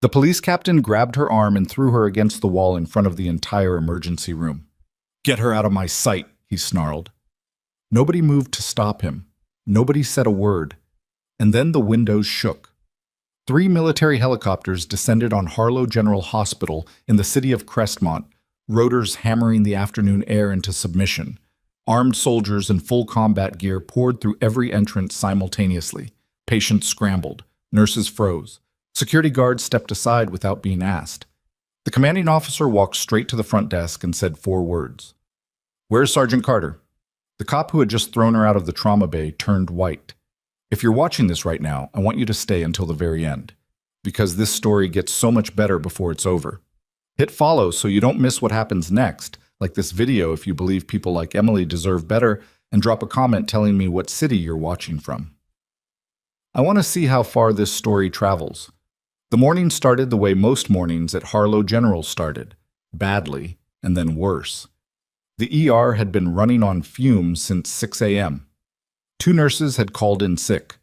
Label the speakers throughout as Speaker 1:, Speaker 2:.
Speaker 1: The police captain grabbed her arm and threw her against the wall in front of the entire emergency room. "Get her out of my sight," he snarled. Nobody moved to stop him. Nobody said a word. And then the windows shook. 3 military helicopters descended on Harlow General Hospital in the city of Crestmont, rotors hammering the afternoon air into submission. Armed soldiers in full combat gear poured through every entrance simultaneously. Patients scrambled. Nurses froze. Security guards stepped aside without being asked. The commanding officer walked straight to the front desk and said 4 words. "Where's Sergeant Carter?" The cop who had just thrown her out of the trauma bay turned white. "If you're watching this right now, I want you to stay until the very end, because this story gets so much better before it's over. Hit follow so you don't miss what happens next, like this video if you believe people like Emily deserve better, and drop a comment telling me what city you're watching from." I want to see how far this story travels. The morning started the way most mornings at Harlow General started, badly, and then worse. The ER had been running on fumes since 6 a.m. 2 nurses had called in sick.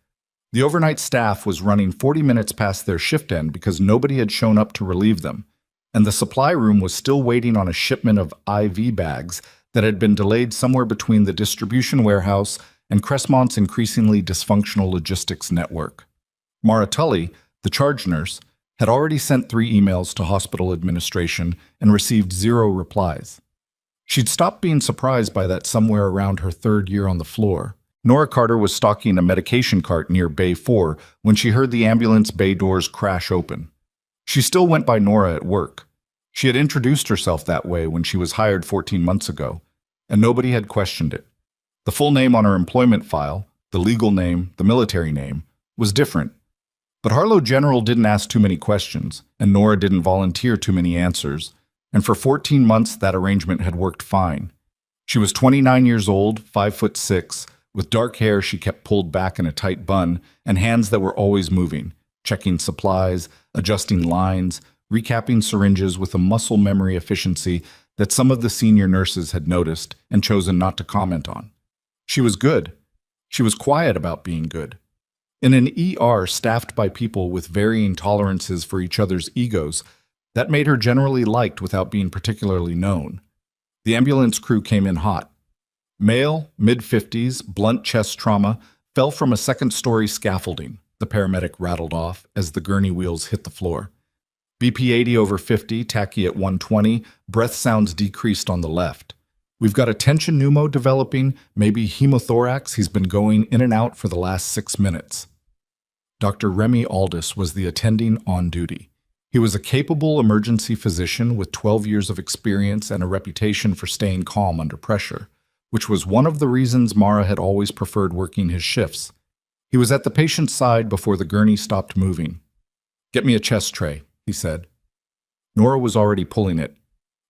Speaker 1: The overnight staff was running 40 minutes past their shift end because nobody had shown up to relieve them, and the supply room was still waiting on a shipment of IV bags that had been delayed somewhere between the distribution warehouse and Crestmont's increasingly dysfunctional logistics network. Mara Tully, the charge nurse, had already sent 3 emails to hospital administration and received 0 replies. She'd stopped being surprised by that somewhere around her 3rd year on the floor. Nora Carter was stocking a medication cart near Bay 4 when she heard the ambulance bay doors crash open. She still went by Nora at work. She had introduced herself that way when she was hired 14 months ago, and nobody had questioned it. The full name on her employment file, the legal name, the military name, was different. But Harlow General didn't ask too many questions, and Nora didn't volunteer too many answers, and for 14 months that arrangement had worked fine. She was 29 years old, 5'6", with dark hair she kept pulled back in a tight bun, and hands that were always moving, checking supplies, adjusting lines, recapping syringes with a muscle memory efficiency that some of the senior nurses had noticed and chosen not to comment on. She was good. She was quiet about being good. In an ER staffed by people with varying tolerances for each other's egos, that made her generally liked without being particularly known. The ambulance crew came in hot. Male, mid-50s, blunt chest trauma, fell from a 2nd-story scaffolding, the paramedic rattled off as the gurney wheels hit the floor. BP 80 over 50, tachy at 120, breath sounds decreased on the left. "We've got a tension pneumo developing, maybe hemothorax. He's been going in and out for the last 6 minutes. Dr. Remy Aldis was the attending on duty. He was a capable emergency physician with 12 years of experience and a reputation for staying calm under pressure, which was one of the reasons Mara had always preferred working his shifts. He was at the patient's side before the gurney stopped moving. "Get me a chest tray," he said. Nora was already pulling it.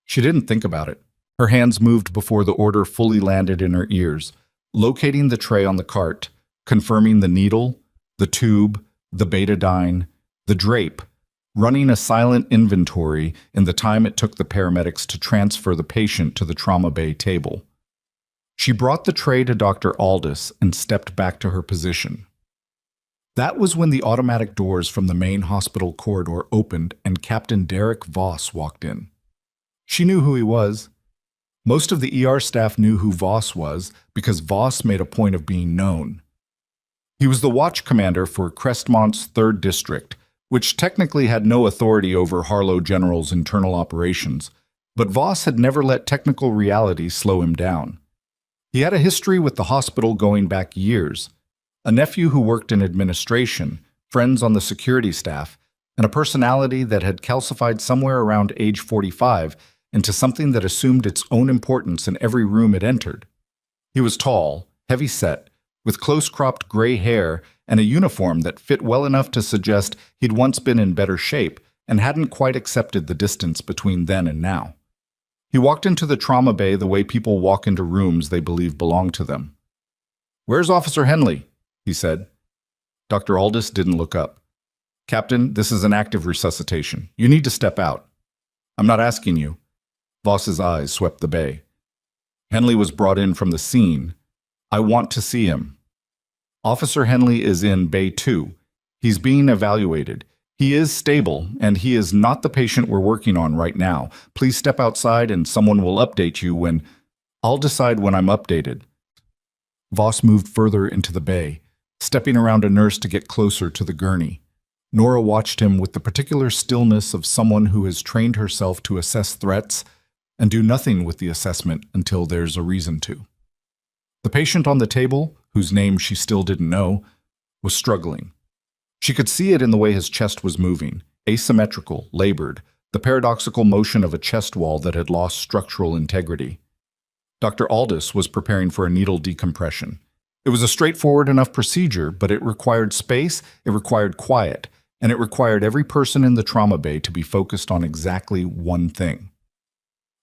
Speaker 1: She didn't think about it. Her hands moved before the order fully landed in her ears, locating the tray on the cart, confirming the needle, the tube, the betadine, the drape, running a silent inventory in the time it took the paramedics to transfer the patient to the trauma bay table. She brought the tray to Dr. Aldis and stepped back to her position. That was when the automatic doors from the main hospital corridor opened and Captain Derek Voss walked in. She knew who he was. Most of the ER staff knew who Voss was because Voss made a point of being known. He was the watch commander for Crestmont's 3rd District, which technically had no authority over Harlow General's internal operations, but Voss had never let technical reality slow him down. He had a history with the hospital going back years, a nephew who worked in administration, friends on the security staff, and a personality that had calcified somewhere around age 45 into something that assumed its own importance in every room it entered. He was tall, heavy-set, with close-cropped gray hair and a uniform that fit well enough to suggest he'd once been in better shape and hadn't quite accepted the distance between then and now. He walked into the trauma bay the way people walk into rooms they believe belong to them. "Where's Officer Henley?" he said. Dr. Aldis didn't look up. "Captain, this is an active resuscitation. You need to step out." "I'm not asking you." Voss's eyes swept the bay. Henley was brought in from the scene. "I want to see him." "Officer Henley is in Bay 2. He's being evaluated. He is stable, and he is not the patient we're working on right now. Please step outside and someone will update you when... I'll decide when I'm updated. Voss moved further into the bay, stepping around a nurse to get closer to the gurney. Nora watched him with the particular stillness of someone who has trained herself to assess threats and do nothing with the assessment until there's a reason to. The patient on the table, whose name she still didn't know, was struggling. She could see it in the way his chest was moving, asymmetrical, labored, the paradoxical motion of a chest wall that had lost structural integrity. Dr. Aldous was preparing for a needle decompression. It was a straightforward enough procedure, but it required space, it required quiet, and it required every person in the trauma bay to be focused on exactly one thing.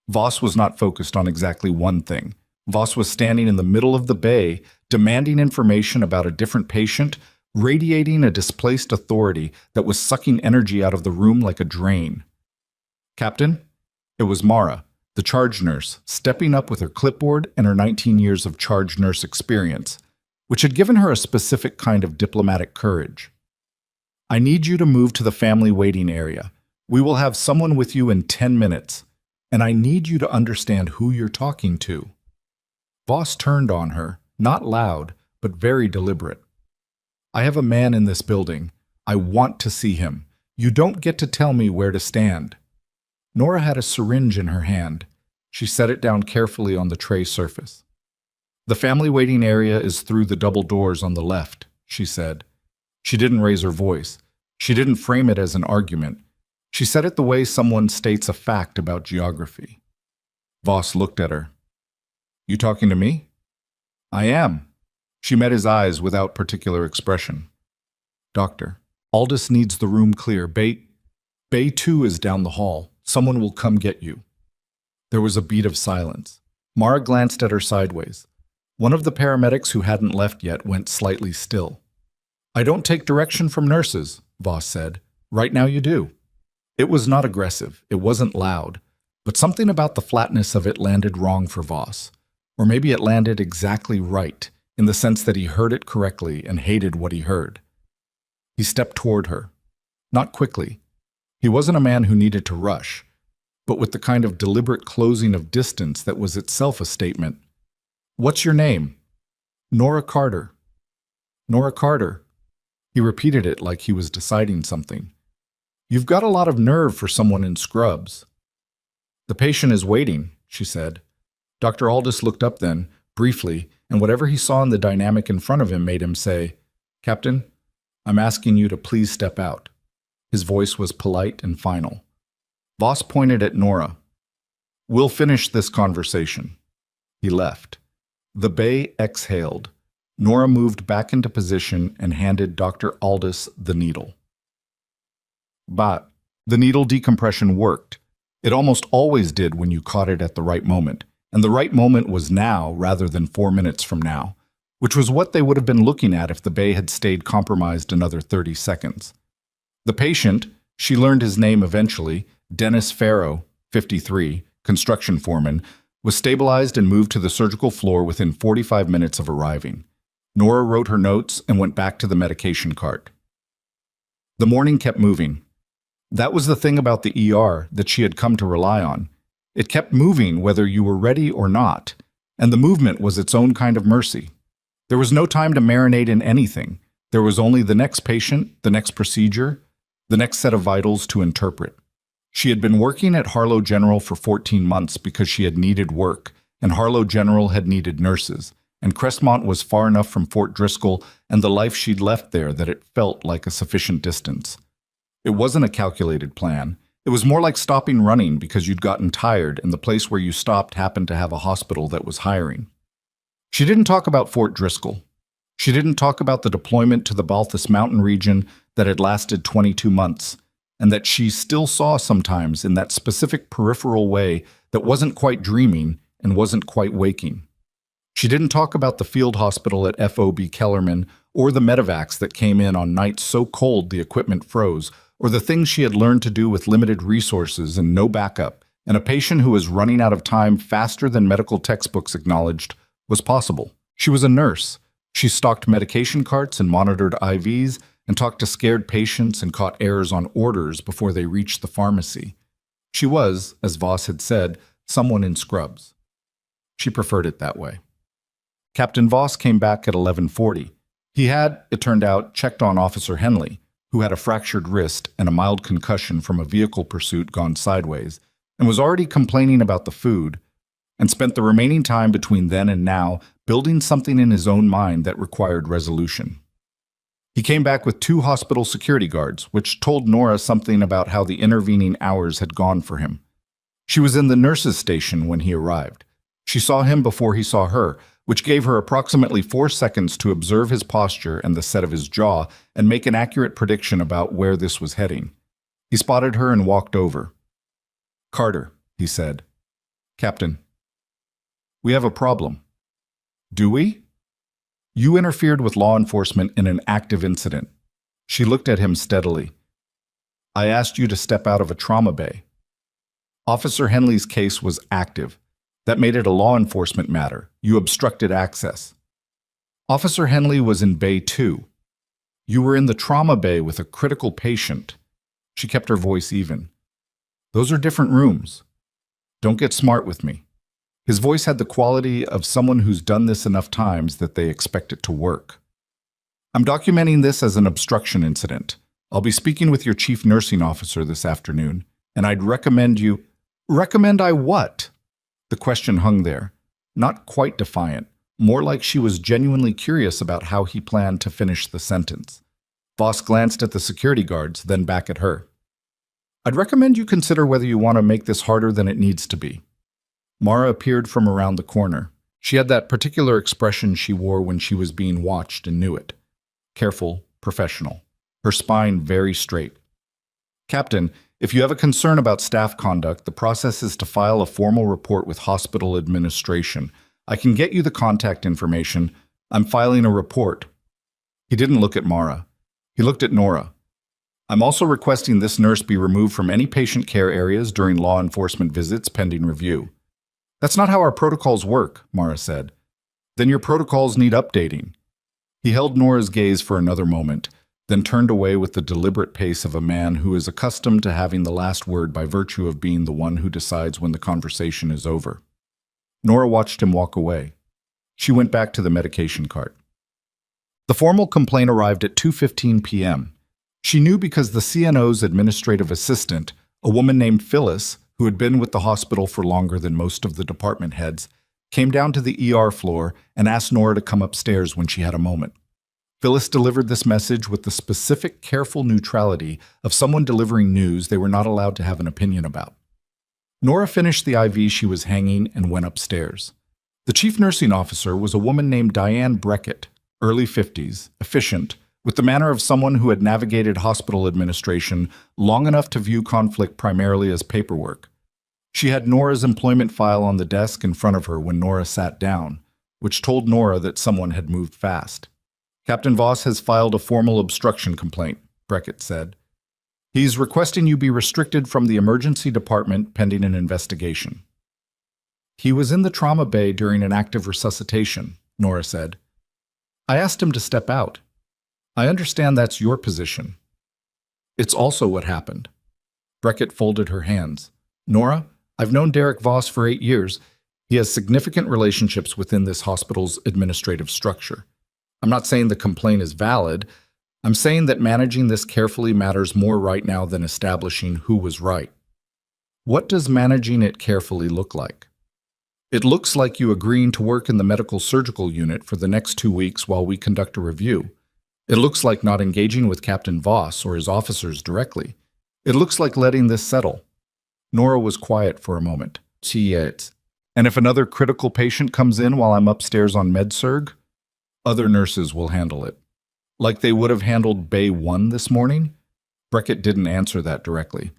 Speaker 1: Voss was not focused on exactly one thing. Voss was standing in the middle of the bay, demanding information about a different patient, radiating a displaced authority that was sucking energy out of the room like a drain. Captain? It was Mara, the charge nurse, stepping up with her clipboard and her 19 years of charge nurse experience, which had given her a specific kind of diplomatic courage. I need you to move to the family waiting area. We will have someone with you in 10 minutes, and I need you to understand who you're talking to. Voss turned on her, not loud, but very deliberate. I have a man in this building. I want to see him. You don't get to tell me where to stand. Nora had a syringe in her hand. She set it down carefully on the tray surface. The family waiting area is through the double doors on the left, she said. She didn't raise her voice. She didn't frame it as an argument. She said it the way someone states a fact about geography. Voss looked at her. You talking to me? I am. She met his eyes without particular expression. Doctor, Aldous needs the room clear. Bay 2 is down the hall. Someone will come get you. There was a beat of silence. Mara glanced at her sideways. One of the paramedics who hadn't left yet went slightly still. I don't take direction from nurses, Voss said. Right now you do. It was not aggressive. It wasn't loud. But something about the flatness of it landed wrong for Voss. Or maybe it landed exactly right, in the sense that he heard it correctly and hated what he heard. He stepped toward her. Not quickly. He wasn't a man who needed to rush, but with the kind of deliberate closing of distance that was itself a statement. What's your name? Nora Carter. Nora Carter. He repeated it like he was deciding something. You've got a lot of nerve for someone in scrubs. The patient is waiting, she said. Dr. Aldous looked up then, briefly, and whatever he saw in the dynamic in front of him made him say, Captain, I'm asking you to please step out. His voice was polite and final. Voss pointed at Nora. We'll finish this conversation. He left. The bay exhaled. Nora moved back into position and handed Dr. Aldous the needle. But the needle decompression worked. It almost always did when you caught it at the right moment. And the right moment was now rather than 4 minutes from now, which was what they would have been looking at if the bay had stayed compromised another 30 seconds. The patient, she learned his name eventually, Dennis Farrow, 53, construction foreman, was stabilized and moved to the surgical floor within 45 minutes of arriving. Nora wrote her notes and went back to the medication cart. The morning kept moving. That was the thing about the ER that she had come to rely on. It kept moving whether you were ready or not, and the movement was its own kind of mercy. There was no time to marinate in anything. There was only the next patient, the next procedure, the next set of vitals to interpret. She had been working at Harlow General for 14 months because she had needed work, and Harlow General had needed nurses, and Crestmont was far enough from Fort Driscoll and the life she'd left there that it felt like a sufficient distance. It wasn't a calculated plan. It was more like stopping running because you'd gotten tired and the place where you stopped happened to have a hospital that was hiring. She didn't talk about Fort Driscoll. She didn't talk about the deployment to the Balthus Mountain region that had lasted 22 months, and that she still saw sometimes in that specific peripheral way that wasn't quite dreaming and wasn't quite waking. She didn't talk about the field hospital at FOB Kellerman or the medevacs that came in on nights so cold the equipment froze, or the things she had learned to do with limited resources and no backup, and a patient who was running out of time faster than medical textbooks acknowledged was possible. She was a nurse. She stocked medication carts and monitored IVs, and talked to scared patients and caught errors on orders before they reached the pharmacy. She was, as Voss had said, someone in scrubs. She preferred it that way. Captain Voss came back at 11:40. He had, it turned out, checked on Officer Henley, who had a fractured wrist and a mild concussion from a vehicle pursuit gone sideways, and was already complaining about the food, and spent the remaining time between then and now building something in his own mind that required resolution. He came back with 2 hospital security guards, which told Nora something about how the intervening hours had gone for him. She was in the nurses' station when he arrived. She saw him before he saw her, which gave her approximately 4 seconds to observe his posture and the set of his jaw and make an accurate prediction about where this was heading. He spotted her and walked over. "Carter," he said. "Captain, we have a problem." "Do we?" "You interfered with law enforcement in an active incident." She looked at him steadily. "I asked you to step out of a trauma bay." Officer Henley's case was active. That made it a law enforcement matter. You obstructed access. Officer Henley was in Bay 2. You were in the trauma bay with a critical patient. She kept her voice even. Those are different rooms. Don't get smart with me. His voice had the quality of someone who's done this enough times that they expect it to work. I'm documenting this as an obstruction incident. I'll be speaking with your chief nursing officer this afternoon, and I'd recommend you... Recommend I what? The question hung there, not quite defiant, more like she was genuinely curious about how he planned to finish the sentence. Voss glanced at the security guards, then back at her. I'd recommend you consider whether you want to make this harder than it needs to be. Mara appeared from around the corner. She had that particular expression she wore when she was being watched and knew it. Careful, professional. Her spine very straight. Captain, if you have a concern about staff conduct, the process is to file a formal report with hospital administration. I can get you the contact information. I'm filing a report. He didn't look at Mara. He looked at Nora. I'm also requesting this nurse be removed from any patient care areas during law enforcement visits pending review. That's not how our protocols work, Mara said. Then your protocols need updating. He held Nora's gaze for another moment, then turned away with the deliberate pace of a man who is accustomed to having the last word by virtue of being the one who decides when the conversation is over. Nora watched him walk away. She went back to the medication cart. The formal complaint arrived at 2:15 p.m. She knew because the CNO's administrative assistant, a woman named Phyllis, who had been with the hospital for longer than most of the department heads, came down to the ER floor and asked Nora to come upstairs when she had a moment. Phyllis delivered this message with the specific, careful neutrality of someone delivering news they were not allowed to have an opinion about. Nora finished the IV she was hanging and went upstairs. The chief nursing officer was a woman named Diane Breckett, early 50s, efficient, with the manner of someone who had navigated hospital administration long enough to view conflict primarily as paperwork. She had Nora's employment file on the desk in front of her when Nora sat down, which told Nora that someone had moved fast. Captain Voss has filed a formal obstruction complaint, Breckett said. He's requesting you be restricted from the emergency department pending an investigation. He was in the trauma bay during an active resuscitation, Nora said. I asked him to step out. I understand that's your position. It's also what happened. Breckett folded her hands. Nora, I've known Derek Voss for 8 years. He has significant relationships within this hospital's administrative structure. I'm not saying the complaint is valid. I'm saying that managing this carefully matters more right now than establishing who was right. What does managing it carefully look like? It looks like you agreeing to work in the medical surgical unit for the next 2 weeks while we conduct a review. It looks like not engaging with Captain Voss or his officers directly. It looks like letting this settle. Nora was quiet for a moment. And if another critical patient comes in while I'm upstairs on med-surg, other nurses will handle it. Like they would have handled Bay 1 this morning? Breckett didn't answer that directly.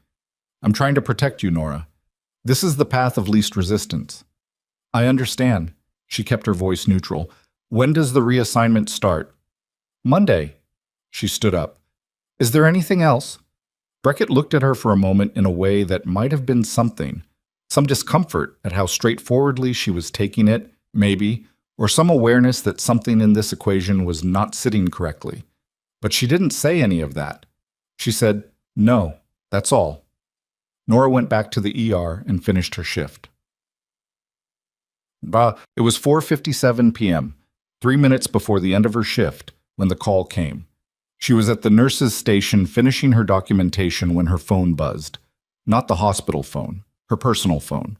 Speaker 1: I'm trying to protect you, Nora. This is the path of least resistance. I understand. She kept her voice neutral. When does the reassignment start? Monday. She stood up. Is there anything else? Breckett looked at her for a moment in a way that might have been something. Some discomfort at how straightforwardly she was taking it, maybe, or some awareness that something in this equation was not sitting correctly. But she didn't say any of that. She said, "No, that's all." Nora went back to the ER and finished her shift. It was 4:57 p.m., 3 minutes before the end of her shift, when the call came. She was at the nurse's station finishing her documentation when her phone buzzed. Not the hospital phone, her personal phone.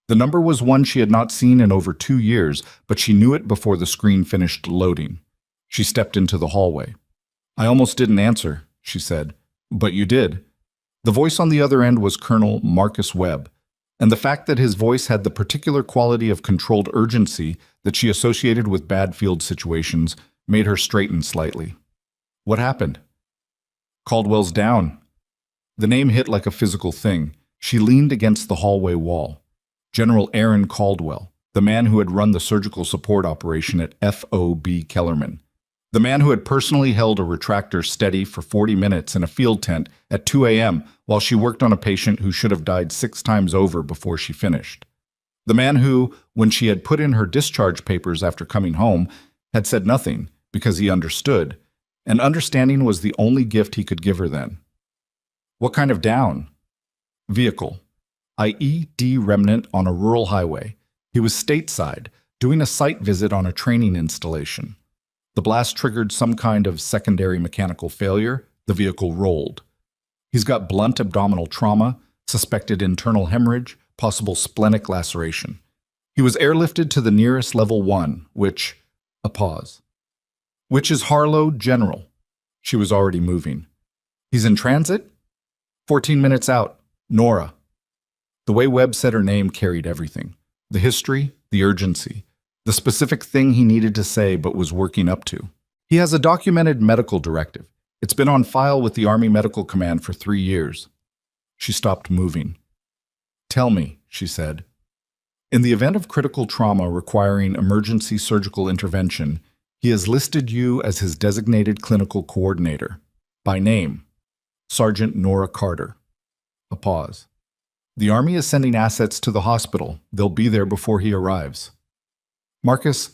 Speaker 1: The number was one she had not seen in over 2 years, but she knew it before the screen finished loading. She stepped into the hallway. "I almost didn't answer," she said. "But you did." The voice on the other end was Colonel Marcus Webb, and the fact that his voice had the particular quality of controlled urgency that she associated with bad field situations made her straighten slightly. "What happened?" "Caldwell's down." The name hit like a physical thing. She leaned against the hallway wall. General Aaron Caldwell, the man who had run the surgical support operation at FOB Kellerman. The man who had personally held a retractor steady for 40 minutes in a field tent at 2 a.m. while she worked on a patient who should have died 6 times over before she finished. The man who, when she had put in her discharge papers after coming home, had said nothing because he understood, and understanding was the only gift he could give her then. "What kind of down?" "Vehicle. IED remnant on a rural highway. He was stateside, doing a site visit on a training installation. The blast triggered some kind of secondary mechanical failure. The vehicle rolled. He's got blunt abdominal trauma, suspected internal hemorrhage, possible splenic laceration. He was airlifted to the nearest level 1, which..." A pause. "Which is Harlow General." She was already moving. "He's in transit?" 14 minutes out. Nora." The way Webb said her name carried everything. The history, the urgency, the specific thing he needed to say but was working up to. "He has a documented medical directive. It's been on file with the Army Medical Command for 3 years. She stopped moving. "Tell me," she said. "In the event of critical trauma requiring emergency surgical intervention, he has listed you as his designated clinical coordinator. By name, Sergeant Nora Carter." A pause. "The Army is sending assets to the hospital. They'll be there before he arrives." "Marcus,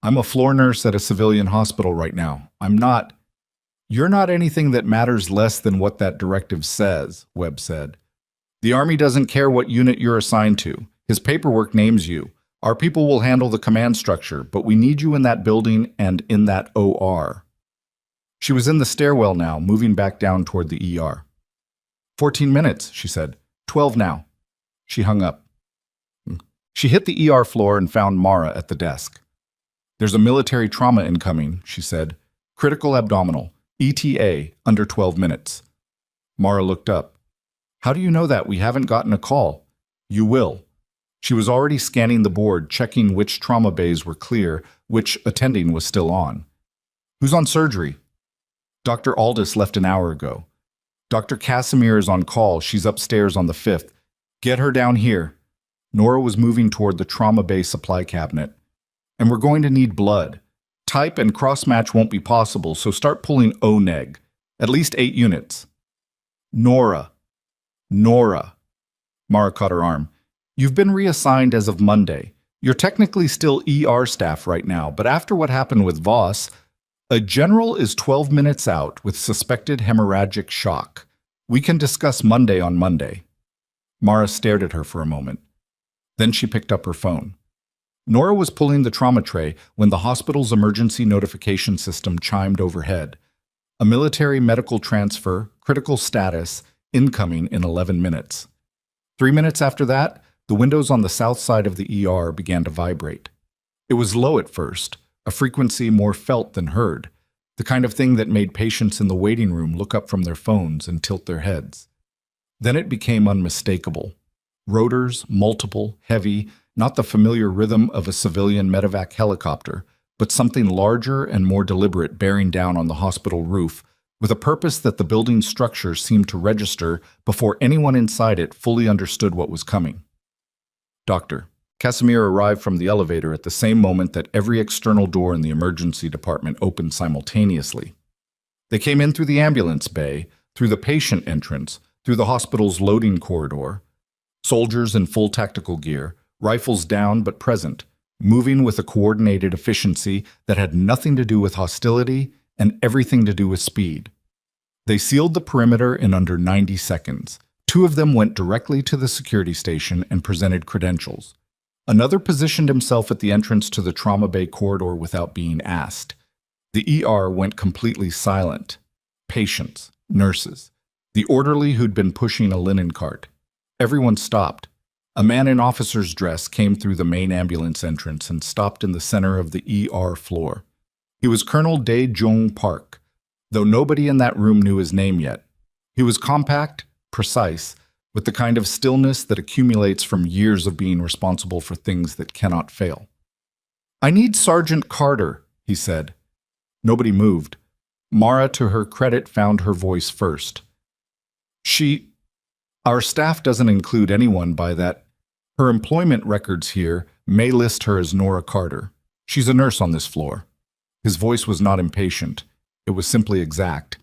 Speaker 1: I'm a floor nurse at a civilian hospital right now. I'm not..." "You're not anything that matters less than what that directive says," Webb said. "The Army doesn't care what unit you're assigned to. His paperwork names you. Our people will handle the command structure, but we need you in that building and in that OR." She was in the stairwell now, moving back down toward the ER. 14 minutes, she said. 12 now. She hung up. She hit the ER floor and found Mara at the desk. "There's a military trauma incoming," she said. "Critical abdominal. ETA, under 12 minutes. Mara looked up. "How do you know that? We haven't gotten a call." "You will." She was already scanning the board, checking which trauma bays were clear, which attending was still on. "Who's on surgery?" "Dr. Aldis left an hour ago." "Dr. Casimir is on call. She's upstairs on the 5th. Get her down here." Nora was moving toward the trauma bay supply cabinet. "And we're going to need blood. Type and cross-match won't be possible, so start pulling O-neg. At least 8 units. Nora. Mara caught her arm. "You've been reassigned as of Monday. You're technically still ER staff right now, but after what happened with Voss, a general is 12 minutes out with suspected hemorrhagic shock. We can discuss Monday on Monday." Mara stared at her for a moment. Then she picked up her phone. Nora was pulling the trauma tray when the hospital's emergency notification system chimed overhead. "A military medical transfer, critical status, incoming in 11 minutes. 3 minutes after that, the windows on the south side of the ER began to vibrate. It was low at first, a frequency more felt than heard, the kind of thing that made patients in the waiting room look up from their phones and tilt their heads. Then it became unmistakable. Rotors, multiple, heavy, not the familiar rhythm of a civilian medevac helicopter, but something larger and more deliberate bearing down on the hospital roof, with a purpose that the building's structure seemed to register before anyone inside it fully understood what was coming. "Doctor." Casimir arrived from the elevator at the same moment that every external door in the emergency department opened simultaneously. They came in through the ambulance bay, through the patient entrance, through the hospital's loading corridor. Soldiers in full tactical gear, rifles down but present, moving with a coordinated efficiency that had nothing to do with hostility and everything to do with speed. They sealed the perimeter in under 90 seconds. Two of them went directly to the security station and presented credentials. Another positioned himself at the entrance to the trauma bay corridor without being asked. The ER went completely silent. Patients, nurses, the orderly who'd been pushing a linen cart. Everyone stopped. A man in officer's dress came through the main ambulance entrance and stopped in the center of the ER floor. He was Colonel Dae-Jung Park, though nobody in that room knew his name yet. He was compact, precise, with the kind of stillness that accumulates from years of being responsible for things that cannot fail. "I need Sergeant Carter," he said. Nobody moved. Mara, to her credit, found her voice first. Our staff doesn't include anyone by that. Her employment records here may list her as Nora Carter. She's a nurse on this floor." His voice was not impatient. It was simply exact.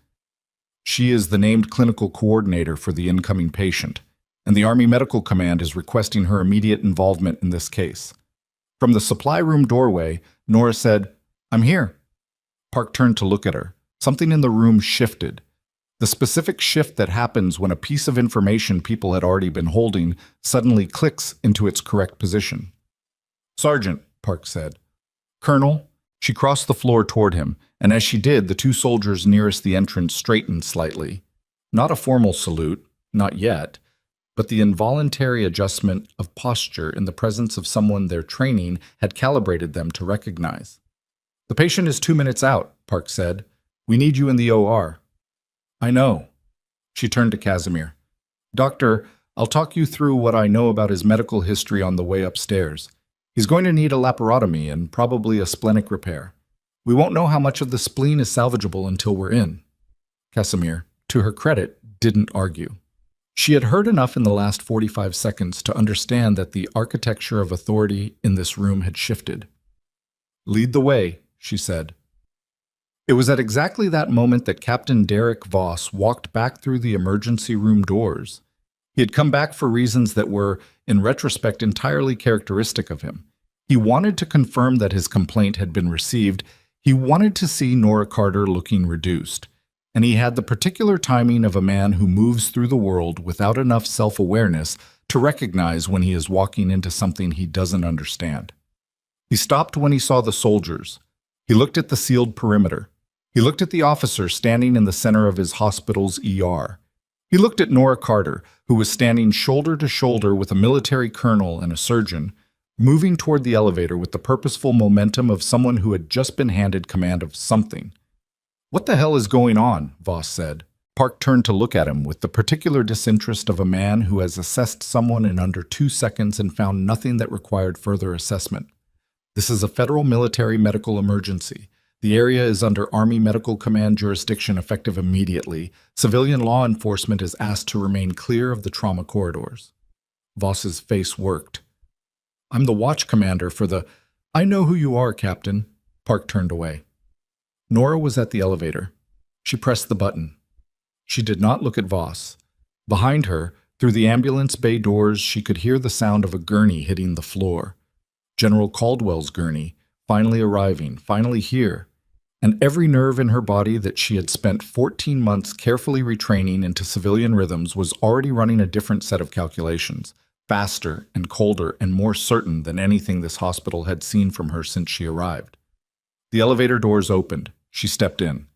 Speaker 1: "She is the named clinical coordinator for the incoming patient, and the Army Medical Command is requesting her immediate involvement in this case." From the supply room doorway, Nora said, "I'm here." Park turned to look at her. Something in the room shifted. The specific shift that happens when a piece of information people had already been holding suddenly clicks into its correct position. "Sergeant," Park said. "Colonel." She crossed the floor toward him, and as she did, the two soldiers nearest the entrance straightened slightly. Not a formal salute, not yet, but the involuntary adjustment of posture in the presence of someone their training had calibrated them to recognize. "The patient is 2 minutes out," Park said. "We need you in the OR." "I know." She turned to Casimir. "Doctor, I'll talk you through what I know about his medical history on the way upstairs. He's going to need a laparotomy and probably a splenic repair. We won't know how much of the spleen is salvageable until we're in." Casimir, to her credit, didn't argue. She had heard enough in the last 45 seconds to understand that the architecture of authority in this room had shifted. "Lead the way," she said. It was at exactly that moment that Captain Derek Voss walked back through the emergency room doors. He had come back for reasons that were, in retrospect, entirely characteristic of him. He wanted to confirm that his complaint had been received. He wanted to see Nora Carter looking reduced. And he had the particular timing of a man who moves through the world without enough self-awareness to recognize when he is walking into something he doesn't understand. He stopped when he saw the soldiers. He looked at the sealed perimeter. He looked at the officer standing in the center of his hospital's ER. He looked at Nora Carter, who was standing shoulder to shoulder with a military colonel and a surgeon, moving toward the elevator with the purposeful momentum of someone who had just been handed command of something. "What the hell is going on?" Voss said. Park turned to look at him with the particular disinterest of a man who has assessed someone in under 2 seconds and found nothing that required further assessment. "This is a federal military medical emergency. The area is under Army Medical Command jurisdiction effective immediately. Civilian law enforcement is asked to remain clear of the trauma corridors." Voss's face worked. "I'm the watch commander for the—" "I know who you are, Captain." Park turned away. Nora was at the elevator. She pressed the button. She did not look at Voss. Behind her, through the ambulance bay doors, she could hear the sound of a gurney hitting the floor. General Caldwell's gurney, finally arriving, finally here. And every nerve in her body that she had spent 14 months carefully retraining into civilian rhythms was already running a different set of calculations, faster and colder and more certain than anything this hospital had seen from her since she arrived. The elevator doors opened. She stepped in.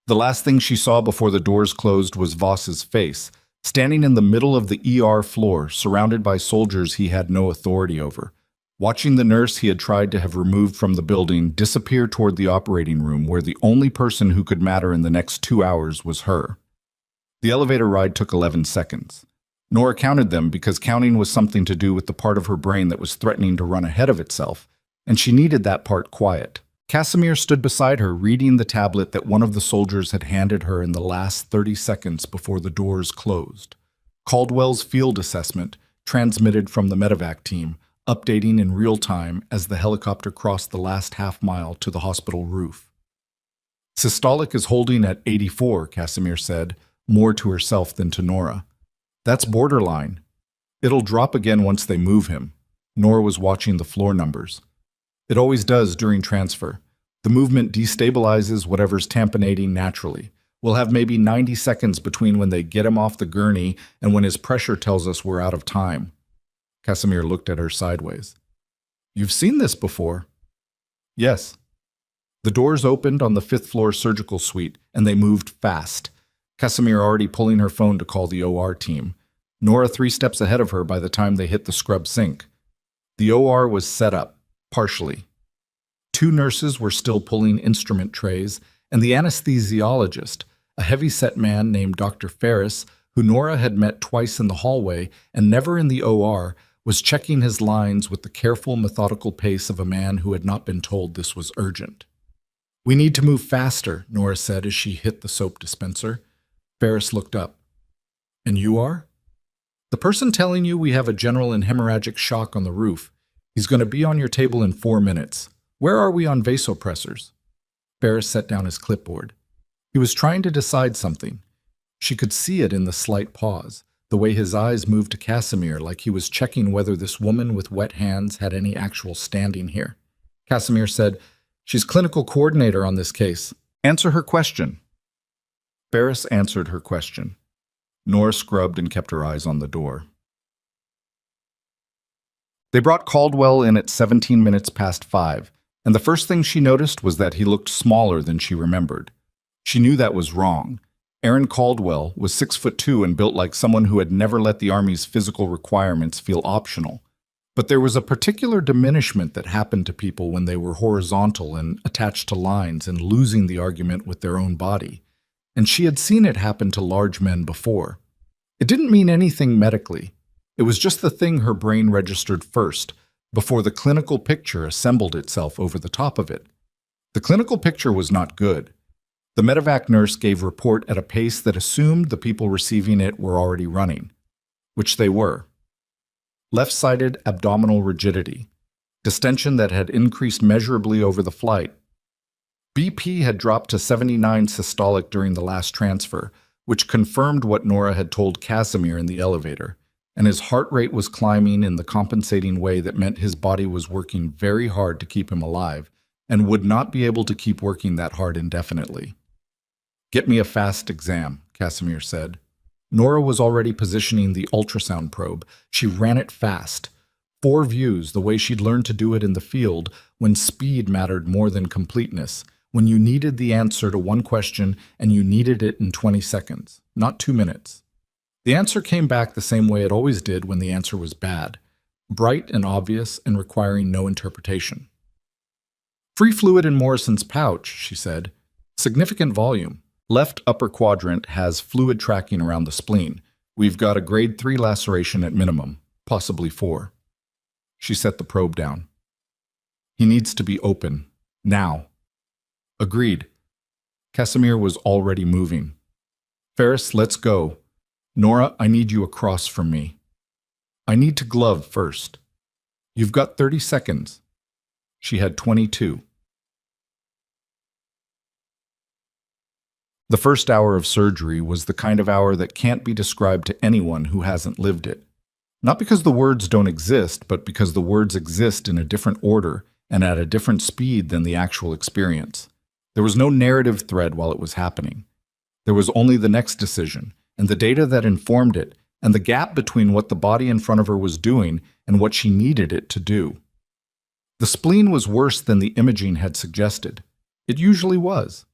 Speaker 1: The last thing she saw before the doors closed was Voss's face, standing in the middle of the ER floor, surrounded by soldiers he had no authority over, watching the nurse he had tried to have removed from the building disappear toward the operating room where the only person who could matter in the next 2 hours was her. The elevator ride took 11 seconds. Nora counted them because counting was something to do with the part of her brain that was threatening to run ahead of itself, and she needed that part quiet. Casimir stood beside her, reading the tablet that one of the soldiers had handed her in the last 30 seconds before the doors closed. Caldwell's field assessment, transmitted from the medevac team, updating in real time as the helicopter crossed the last half-mile to the hospital roof. "Systolic is holding at 84, Casimir said, more to herself than to Nora. "That's borderline. It'll drop again once they move him." Nora was watching the floor numbers. "It always does during transfer. The movement destabilizes whatever's tamponating naturally. We'll have maybe 90 seconds between when they get him off the gurney and when his pressure tells us we're out of time. Casimir looked at her sideways. You've seen this before? Yes. The doors opened on the fifth-floor surgical suite, and they moved fast. Casimir already pulling her phone to call the OR team. Nora 3 steps ahead of her by the time they hit the scrub sink. The OR was set up, partially. 2 nurses were still pulling instrument trays, and the anesthesiologist, a heavy-set man named Dr. Ferris, who Nora had met twice in the hallway and never in the OR, was checking his lines with the careful, methodical pace of a man who had not been told this was urgent. We need to move faster, Nora said as she hit the soap dispenser. Ferris looked up. And you are? The person telling you we have a general and hemorrhagic shock on the roof. He's going to be on your table in 4 minutes. Where are we on vasopressors? Ferris set down his clipboard. He was trying to decide something. She could see it in the slight pause, the way his eyes moved to Casimir like he was checking whether this woman with wet hands had any actual standing here. Casimir said, She's clinical coordinator on this case. Answer her question. Ferris answered her question. Nora scrubbed and kept her eyes on the door. They brought Caldwell in at 17 minutes past 5, and the first thing she noticed was that he looked smaller than she remembered. She knew that was wrong. Aaron Caldwell was 6'2" and built like someone who had never let the Army's physical requirements feel optional. But there was a particular diminishment that happened to people when they were horizontal and attached to lines and losing the argument with their own body. And she had seen it happen to large men before. It didn't mean anything medically. It was just the thing her brain registered first, before the clinical picture assembled itself over the top of it. The clinical picture was not good. The medevac nurse gave report at a pace that assumed the people receiving it were already running, which they were. Left-sided abdominal rigidity, distension that had increased measurably over the flight. BP had dropped to 79 systolic during the last transfer, which confirmed what Nora had told Casimir in the elevator, and his heart rate was climbing in the compensating way that meant his body was working very hard to keep him alive and would not be able to keep working that hard indefinitely. Get me a fast exam, Casimir said. Nora was already positioning the ultrasound probe. She ran it fast. 4 views, the way she'd learned to do it in the field, when speed mattered more than completeness, when you needed the answer to one question and you needed it in 20 seconds, not 2 minutes. The answer came back the same way it always did when the answer was bad, bright and obvious and requiring no interpretation. Free fluid in Morrison's pouch, she said. Significant volume. Left upper quadrant has fluid tracking around the spleen. We've got a grade 3 laceration at minimum, possibly 4. She set the probe down. He needs to be open. Now. Agreed. Casimir was already moving. Ferris, let's go. Nora, I need you across from me. I need to glove first. You've got 30 seconds. She had 22. The first hour of surgery was the kind of hour that can't be described to anyone who hasn't lived it. Not because the words don't exist, but because the words exist in a different order and at a different speed than the actual experience. There was no narrative thread while it was happening. There was only the next decision, and the data that informed it, and the gap between what the body in front of her was doing and what she needed it to do. The spleen was worse than the imaging had suggested. It usually was.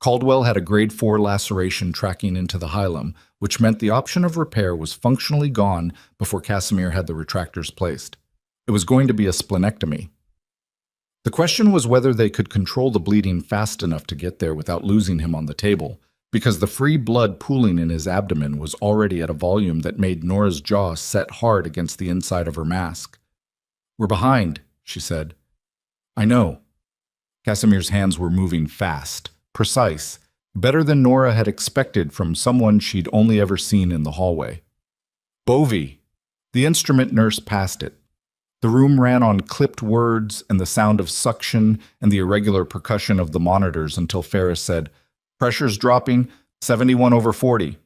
Speaker 1: Caldwell had a grade 4 laceration tracking into the hilum, which meant the option of repair was functionally gone before Casimir had the retractors placed. It was going to be a splenectomy. The question was whether they could control the bleeding fast enough to get there without losing him on the table, because the free blood pooling in his abdomen was already at a volume that made Nora's jaw set hard against the inside of her mask. We're behind, she said. I know. Casimir's hands were moving fast. Precise, better than Nora had expected from someone she'd only ever seen in the hallway. Bovie. The instrument nurse passed it. The room ran on clipped words and the sound of suction and the irregular percussion of the monitors until Ferris said, Pressure's dropping, 71/40.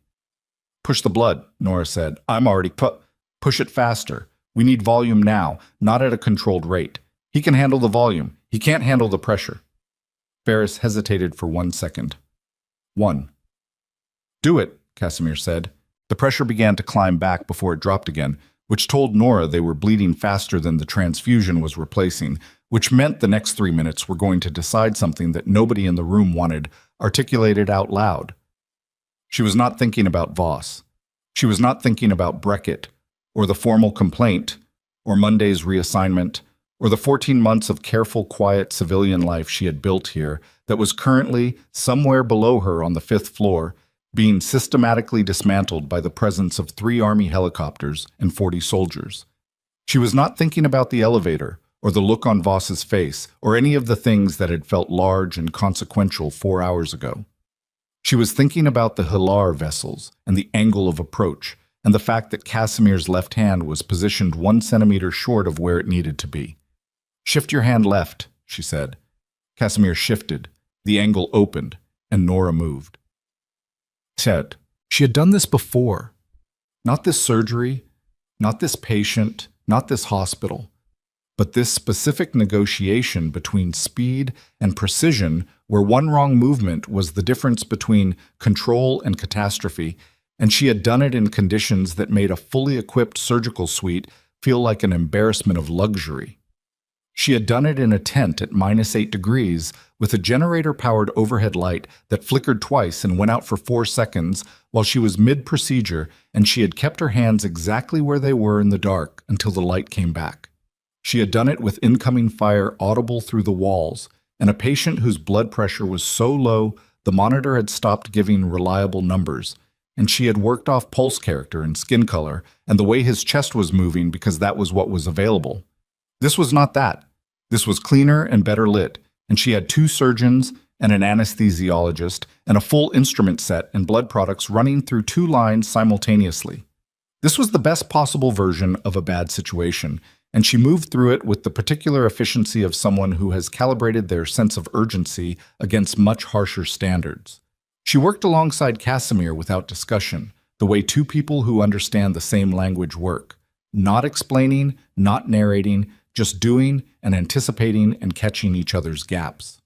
Speaker 1: Push the blood, Nora said. I'm already push it faster. We need volume now, not at a controlled rate. He can handle the volume. He can't handle the pressure. Ferris hesitated for 1 second. 1. Do it, Casimir said. The pressure began to climb back before it dropped again, which told Nora they were bleeding faster than the transfusion was replacing, which meant the next 3 minutes were going to decide something that nobody in the room wanted articulated out loud. She was not thinking about Voss. She was not thinking about Beckett, or the formal complaint, or Monday's reassignment, or the 14 months of careful, quiet civilian life she had built here that was currently, somewhere below her on the 5th floor, being systematically dismantled by the presence of 3 Army helicopters and 40 soldiers. She was not thinking about the elevator, or the look on Voss's face, or any of the things that had felt large and consequential 4 hours ago. She was thinking about the Hilar vessels and the angle of approach, and the fact that Casimir's left hand was positioned 1 centimeter short of where it needed to be. "Shift your hand left," she said. Casimir shifted, the angle opened, and Nora moved. Ted. She had done this before. Not this surgery, not this patient, not this hospital, but this specific negotiation between speed and precision where one wrong movement was the difference between control and catastrophe, and she had done it in conditions that made a fully equipped surgical suite feel like an embarrassment of luxury. She had done it in a tent at -8 degrees with a generator-powered overhead light that flickered twice and went out for 4 seconds while she was mid-procedure, and she had kept her hands exactly where they were in the dark until the light came back. She had done it with incoming fire audible through the walls, and a patient whose blood pressure was so low the monitor had stopped giving reliable numbers, and she had worked off pulse character and skin color and the way his chest was moving because that was what was available. This was not that. This was cleaner and better lit, and she had 2 surgeons and an anesthesiologist and a full instrument set and blood products running through 2 lines simultaneously. This was the best possible version of a bad situation, and she moved through it with the particular efficiency of someone who has calibrated their sense of urgency against much harsher standards. She worked alongside Casimir without discussion, the way 2 people who understand the same language work. Not explaining, not narrating, just doing and anticipating and catching each other's gaps.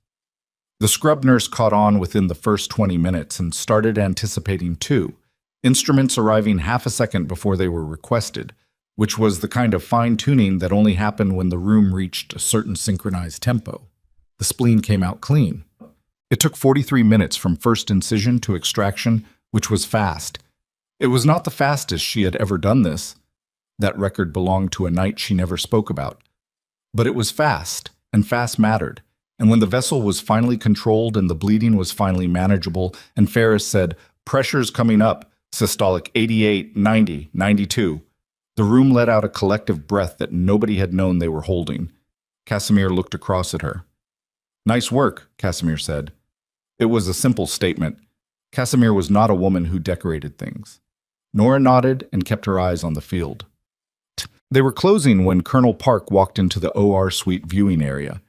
Speaker 1: The scrub nurse caught on within the first 20 minutes and started anticipating too, instruments arriving half a second before they were requested, which was the kind of fine-tuning that only happened when the room reached a certain synchronized tempo. The spleen came out clean. It took 43 minutes from first incision to extraction, which was fast. It was not the fastest she had ever done this. That record belonged to a night she never spoke about. But it was fast, and fast mattered, and when the vessel was finally controlled and the bleeding was finally manageable, and Ferris said, "Pressure's coming up, systolic 88, 90, 92, the room let out a collective breath that nobody had known they were holding. Casimir looked across at her. "Nice work," Casimir said. It was a simple statement. Casimir was not a woman who decorated things. Nora nodded and kept her eyes on the field. They were closing when Colonel Park walked into the OR suite viewing area.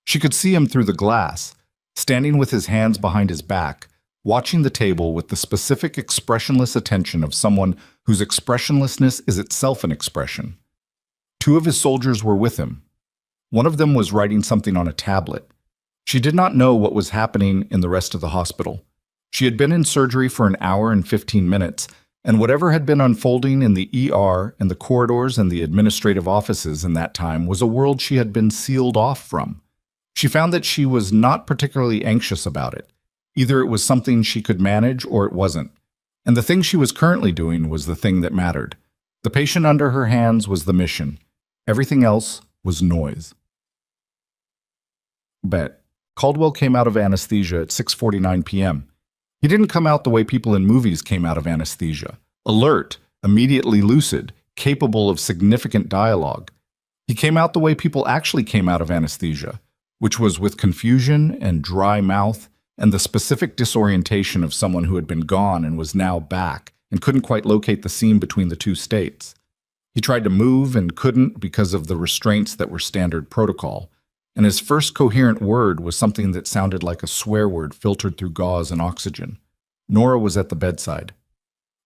Speaker 1: She could see him through the glass, standing with his hands behind his back, watching the table with the specific expressionless attention of someone whose expressionlessness is itself an expression. 2 of his soldiers were with him. One of them was writing something on a tablet. She did not know what was happening in the rest of the hospital. She had been in surgery for an hour and 15 minutes, and whatever had been unfolding in the ER and the corridors and the administrative offices in that time was a world she had been sealed off from. She found that she was not particularly anxious about it. Either it was something she could manage or it wasn't. And the thing she was currently doing was the thing that mattered. The patient under her hands was the mission. Everything else was noise. Bet. Caldwell came out of anesthesia at 6:49 p.m. He didn't come out the way people in movies came out of anesthesia. Alert, immediately lucid, capable of significant dialogue. He came out the way people actually came out of anesthesia, which was with confusion and dry mouth and the specific disorientation of someone who had been gone and was now back and couldn't quite locate the seam between the 2 states. He tried to move and couldn't because of the restraints that were standard protocol, and his first coherent word was something that sounded like a swear word filtered through gauze and oxygen. Nora was at the bedside.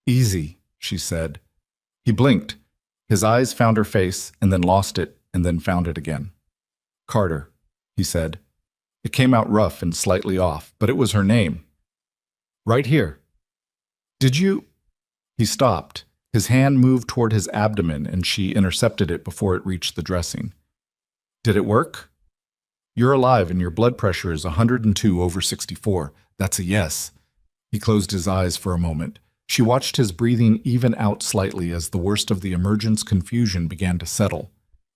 Speaker 1: "Easy," she said. He blinked. His eyes found her face and then lost it and then found it again. "Carter," he said. It came out rough and slightly off, but it was her name. Right here. Did you? He stopped. His hand moved toward his abdomen, and she intercepted it before it reached the dressing. Did it work? You're alive, and your blood pressure is 102/64. That's a yes. He closed his eyes for a moment. She watched his breathing even out slightly as the worst of the emergence confusion began to settle.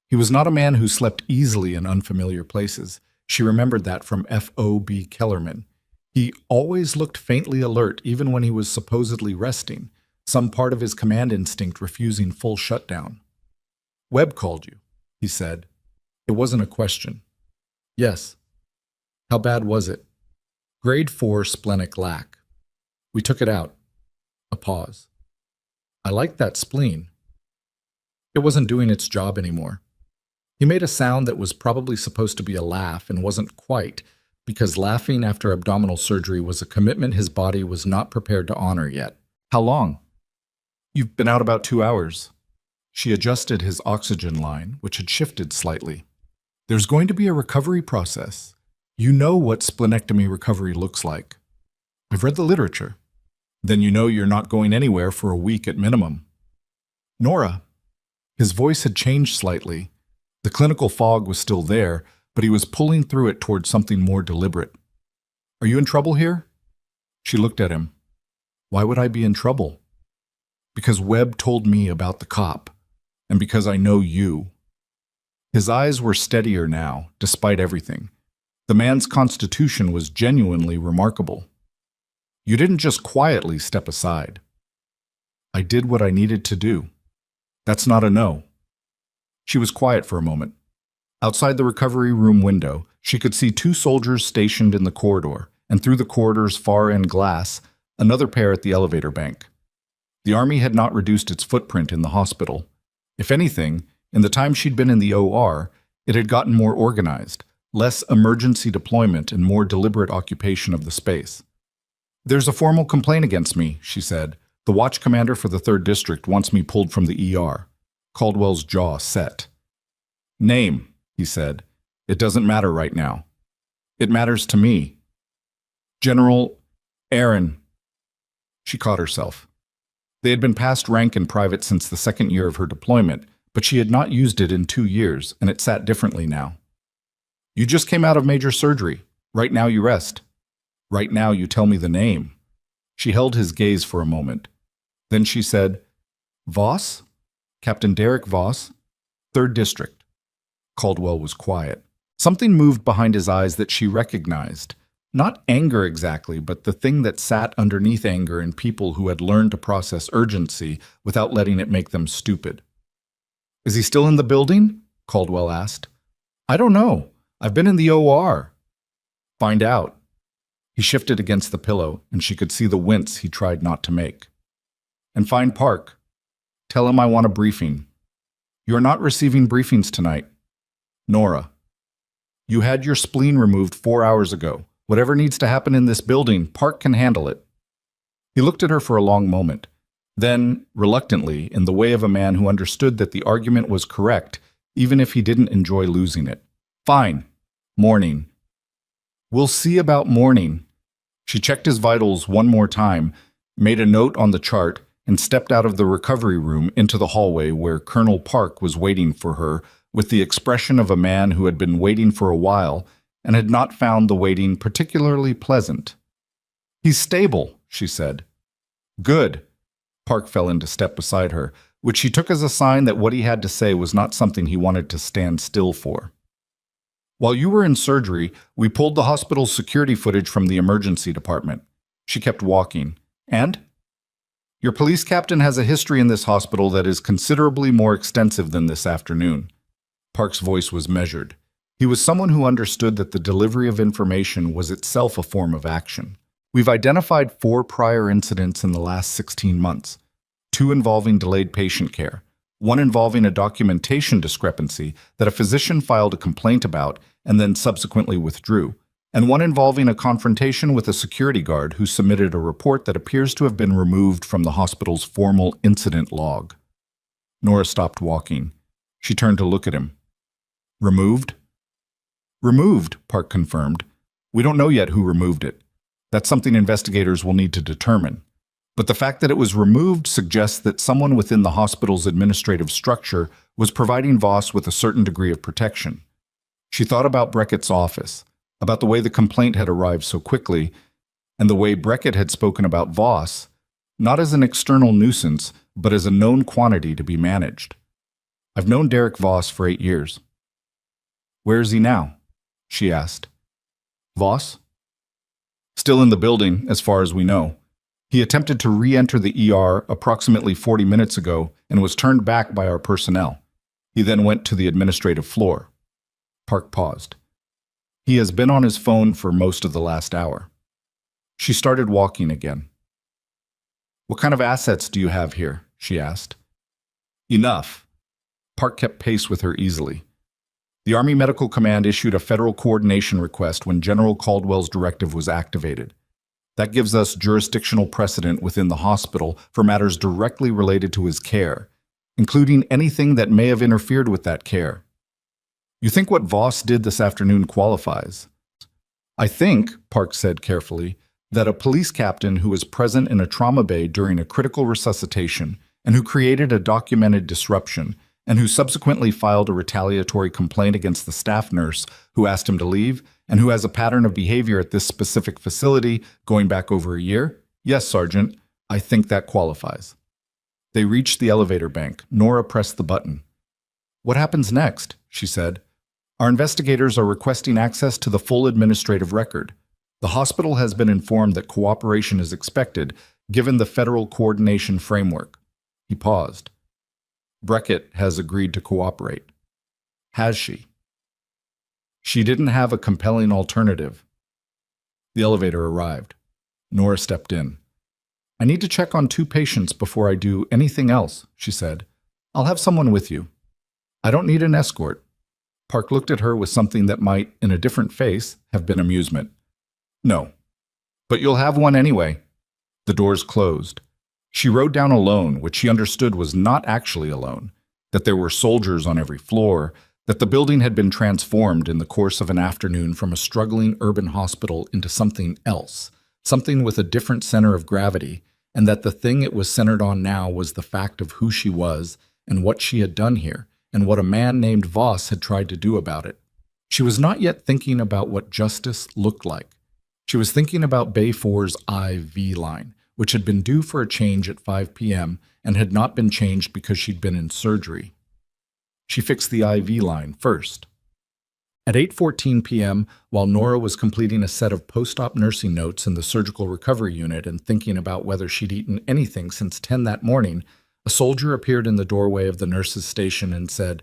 Speaker 1: He was not a man who slept easily in unfamiliar places. She remembered that from F.O.B. Kellerman. He always looked faintly alert even when he was supposedly resting, some part of his command instinct refusing full shutdown. Webb called you, he said. It wasn't a question. Yes. How bad was it? Grade 4 splenic lac. We took it out. A pause. I liked that spleen. It wasn't doing its job anymore. He made a sound that was probably supposed to be a laugh and wasn't quite, because laughing after abdominal surgery was a commitment his body was not prepared to honor yet. How long? You've been out about 2 hours. She adjusted his oxygen line, which had shifted slightly. There's going to be a recovery process. You know what splenectomy recovery looks like. I've read the literature. Then you know you're not going anywhere for a week at minimum. Nora. His voice had changed slightly. The clinical fog was still there, but he was pulling through it toward something more deliberate. Are you in trouble here? She looked at him. Why would I be in trouble? Because Webb told me about the cop, and because I know you. His eyes were steadier now, despite everything. The man's constitution was genuinely remarkable. You didn't just quietly step aside. I did what I needed to do. That's not a no. She was quiet for a moment. Outside the recovery room window, she could see 2 soldiers stationed in the corridor, and through the corridor's far-end glass, another pair at the elevator bank. The Army had not reduced its footprint in the hospital. If anything, in the time she'd been in the OR, it had gotten more organized, less emergency deployment and more deliberate occupation of the space. There's a formal complaint against me, she said. The watch commander for the 3rd District wants me pulled from the ER. Caldwell's jaw set. Name, he said. It doesn't matter right now. It matters to me. General Aaron. She caught herself. They had been past rank in private since the 2nd year of her deployment, but she had not used it in 2 years, and it sat differently now. You just came out of major surgery. Right now you rest. Right now you tell me the name. She held his gaze for a moment. Then she said, Voss? Captain Derek Voss, 3rd District. Caldwell was quiet. Something moved behind his eyes that she recognized. Not anger exactly, but the thing that sat underneath anger in people who had learned to process urgency without letting it make them stupid. Is he still in the building? Caldwell asked. I don't know. I've been in the OR. Find out. He shifted against the pillow, and she could see the wince he tried not to make. And find Park. Tell him I want a briefing. You're not receiving briefings tonight. Nora. You had your spleen removed 4 hours ago. Whatever needs to happen in this building, Park can handle it. He looked at her for a long moment. Then, reluctantly, in the way of a man who understood that the argument was correct, even if he didn't enjoy losing it. Fine. Morning. We'll see about morning. She checked his vitals one more time, made a note on the chart, and stepped out of the recovery room into the hallway where Colonel Park was waiting for her with the expression of a man who had been waiting for a while and had not found the waiting particularly pleasant. He's stable, she said. Good. Park fell into step beside her, which she took as a sign that what he had to say was not something he wanted to stand still for. While you were in surgery, we pulled the hospital's security footage from the emergency department. She kept walking. And? Your police captain has a history in this hospital that is considerably more extensive than this afternoon. Park's voice was measured. He was someone who understood that the delivery of information was itself a form of action. We've identified 4 prior incidents in the last 16 months, 2 involving delayed patient care, 1 involving a documentation discrepancy that a physician filed a complaint about and then subsequently withdrew, and 1 involving a confrontation with a security guard who submitted a report that appears to have been removed from the hospital's formal incident log. Nora stopped walking. She turned to look at him. Removed? Removed, Park confirmed. We don't know yet who removed it. That's something investigators will need to determine. But the fact that it was removed suggests that someone within the hospital's administrative structure was providing Voss with a certain degree of protection. She thought about Breckett's office, about the way the complaint had arrived so quickly, and the way Breckett had spoken about Voss, not as an external nuisance, but as a known quantity to be managed. I've known Derek Voss for 8 years. Where is he now? She asked. Voss? Still in the building, as far as we know. He attempted to re-enter the ER approximately 40 minutes ago and was turned back by our personnel. He then went to the administrative floor. Park paused. He has been on his phone for most of the last hour. She started walking again. What kind of assets do you have here? She asked. Enough. Park kept pace with her easily. The Army Medical Command issued a federal coordination request when General Caldwell's directive was activated. That gives us jurisdictional precedent within the hospital for matters directly related to his care, including anything that may have interfered with that care. You think what Voss did this afternoon qualifies? I think, Park said carefully, that a police captain who was present in a trauma bay during a critical resuscitation and who created a documented disruption and who subsequently filed a retaliatory complaint against the staff nurse who asked him to leave and who has a pattern of behavior at this specific facility going back over a year? Yes, Sergeant, I think that qualifies. They reached the elevator bank. Nora pressed the button. What happens next? She said. Our investigators are requesting access to the full administrative record. The hospital has been informed that cooperation is expected, given the federal coordination framework. He paused. Breckett has agreed to cooperate. Has she? She didn't have a compelling alternative. The elevator arrived. Nora stepped in. I need to check on 2 patients before I do anything else, she said. I'll have someone with you. I don't need an escort. Park looked at her with something that might, in a different face, have been amusement. No. But you'll have one anyway. The doors closed. She rode down alone, which she understood was not actually alone, that there were soldiers on every floor, that the building had been transformed in the course of an afternoon from a struggling urban hospital into something else, something with a different center of gravity, and that the thing it was centered on now was the fact of who she was and what she had done here, and what a man named Voss had tried to do about it. She was not yet thinking about what justice looked like. She was thinking about Bay 4's IV line, which had been due for a change at 5 p.m. and had not been changed because she'd been in surgery. She fixed the IV line first. At 8:14 p.m., while Nora was completing a set of post-op nursing notes in the surgical recovery unit and thinking about whether she'd eaten anything since 10 that morning, a soldier appeared in the doorway of the nurse's station and said,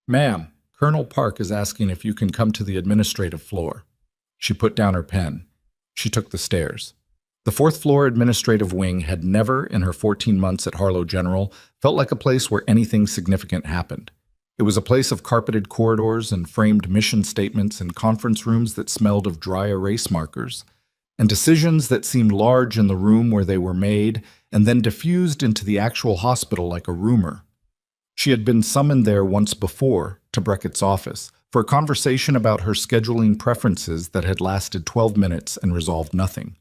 Speaker 1: Ma'am, Colonel Park is asking if you can come to the administrative floor. She put down her pen. She took the stairs. The 4th floor administrative wing had never, in her 14 months at Harlow General, felt like a place where anything significant happened. It was a place of carpeted corridors and framed mission statements and conference rooms that smelled of dry erase markers, and decisions that seemed large in the room where they were made and then diffused into the actual hospital like a rumor. She had been summoned there once before, to Breckett's office, for a conversation about her scheduling preferences that had lasted 12 minutes and resolved nothing.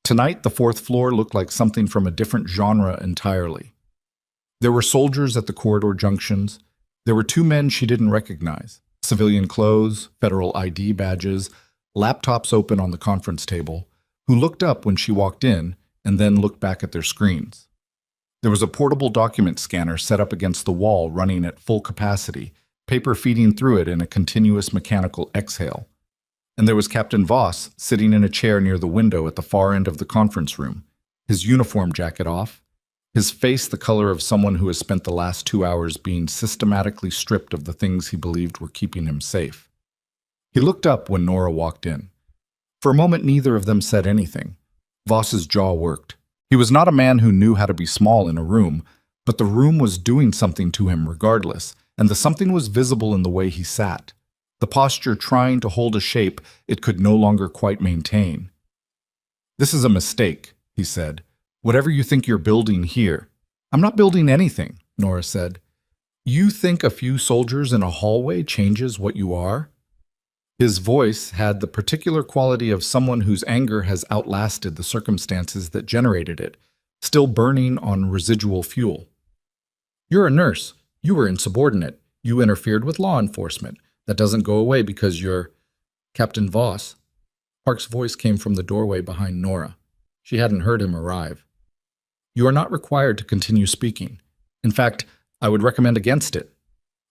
Speaker 1: Tonight, the 4th floor looked like something from a different genre entirely. There were soldiers at the corridor junctions. There were 2 men she didn't recognize, civilian clothes, federal ID badges, laptops open on the conference table, who looked up when she walked in and then looked back at their screens. There was a portable document scanner set up against the wall running at full capacity, paper feeding through it in a continuous mechanical exhale. And there was Captain Voss sitting in a chair near the window at the far end of the conference room, his uniform jacket off, his face the color of someone who has spent the last 2 hours being systematically stripped of the things he believed were keeping him safe. He looked up when Nora walked in. For a moment, neither of them said anything. Voss's jaw worked. He was not a man who knew how to be small in a room, but the room was doing something to him regardless, and the something was visible in the way he sat. The posture trying to hold a shape it could no longer quite maintain. This is a mistake, he said. Whatever you think you're building here. I'm not building anything, Nora said. You think a few soldiers in a hallway changes what you are? His voice had the particular quality of someone whose anger has outlasted the circumstances that generated it, still burning on residual fuel. "You're a nurse. You were insubordinate. You interfered with law enforcement. That doesn't go away because you're Captain Voss." Park's voice came from the doorway behind Nora. She hadn't heard him arrive. "You are not required to continue speaking. In fact, I would recommend against it."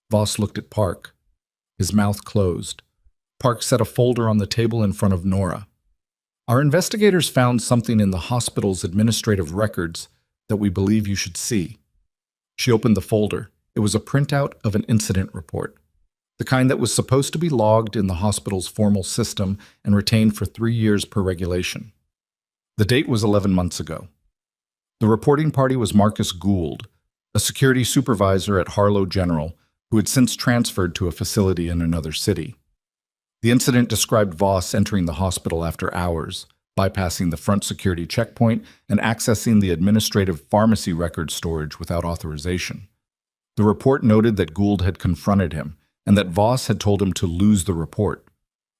Speaker 1: Voss looked at Park. His mouth closed. Park set a folder on the table in front of Nora. "Our investigators found something in the hospital's administrative records that we believe you should see." She opened the folder. It was a printout of an incident report, the kind that was supposed to be logged in the hospital's formal system and retained for 3 years per regulation. The date was 11 months ago. The reporting party was Marcus Gould, a security supervisor at Harlow General, who had since transferred to a facility in another city. The incident described Voss entering the hospital after hours, bypassing the front security checkpoint and accessing the administrative pharmacy record storage without authorization. The report noted that Gould had confronted him and that Voss had told him to lose the report.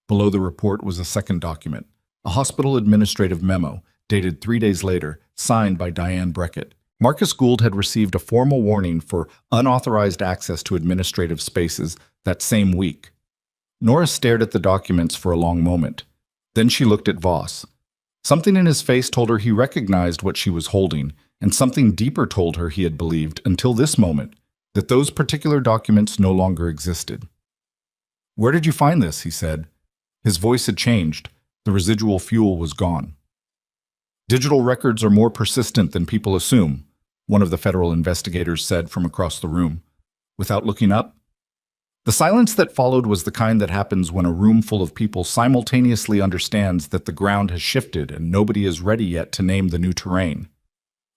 Speaker 1: Below the report was a second document, a hospital administrative memo, dated 3 days later, signed by Diane Breckett. Marcus Gould had received a formal warning for unauthorized access to administrative spaces that same week. Nora stared at the documents for a long moment. Then she looked at Voss. Something in his face told her he recognized what she was holding, and something deeper told her he had believed, until this moment, that those particular documents no longer existed. "Where did you find this?" he said. His voice had changed. The residual fuel was gone. "Digital records are more persistent than people assume," one of the federal investigators said from across the room. Without looking up, the silence that followed was the kind that happens when a room full of people simultaneously understands that the ground has shifted and nobody is ready yet to name the new terrain.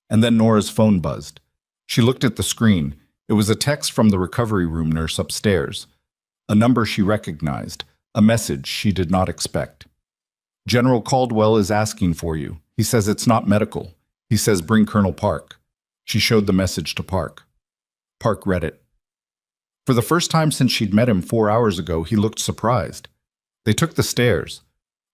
Speaker 1: And then Nora's phone buzzed. She looked at the screen. It was a text from the recovery room nurse upstairs. A number she recognized, a message she did not expect. "General Caldwell is asking for you. He says it's not medical. He says bring Colonel Park." She showed the message to Park. Park read it. For the first time since she'd met him 4 hours ago, he looked surprised. They took the stairs.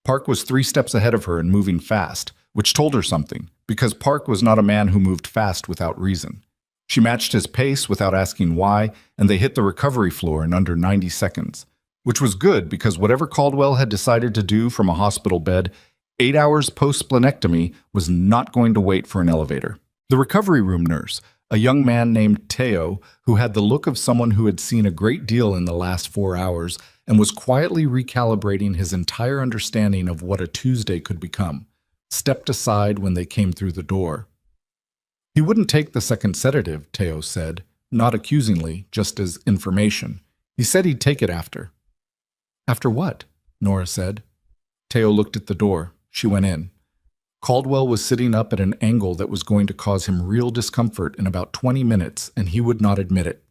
Speaker 1: Park was 3 steps ahead of her and moving fast, which told her something, because Park was not a man who moved fast without reason. She matched his pace without asking why, and they hit the recovery floor in under 90 seconds, which was good because whatever Caldwell had decided to do from a hospital bed, 8 hours post-splenectomy, was not going to wait for an elevator. The recovery room nurse, a young man named Teo, who had the look of someone who had seen a great deal in the last 4 hours and was quietly recalibrating his entire understanding of what a Tuesday could become, stepped aside when they came through the door. "He wouldn't take the second sedative," Teo said, not accusingly, just as information. "He said he'd take it after." "After what?" Nora said. Teo looked at the door. She went in. Caldwell was sitting up at an angle that was going to cause him real discomfort in about 20 minutes, and he would not admit it.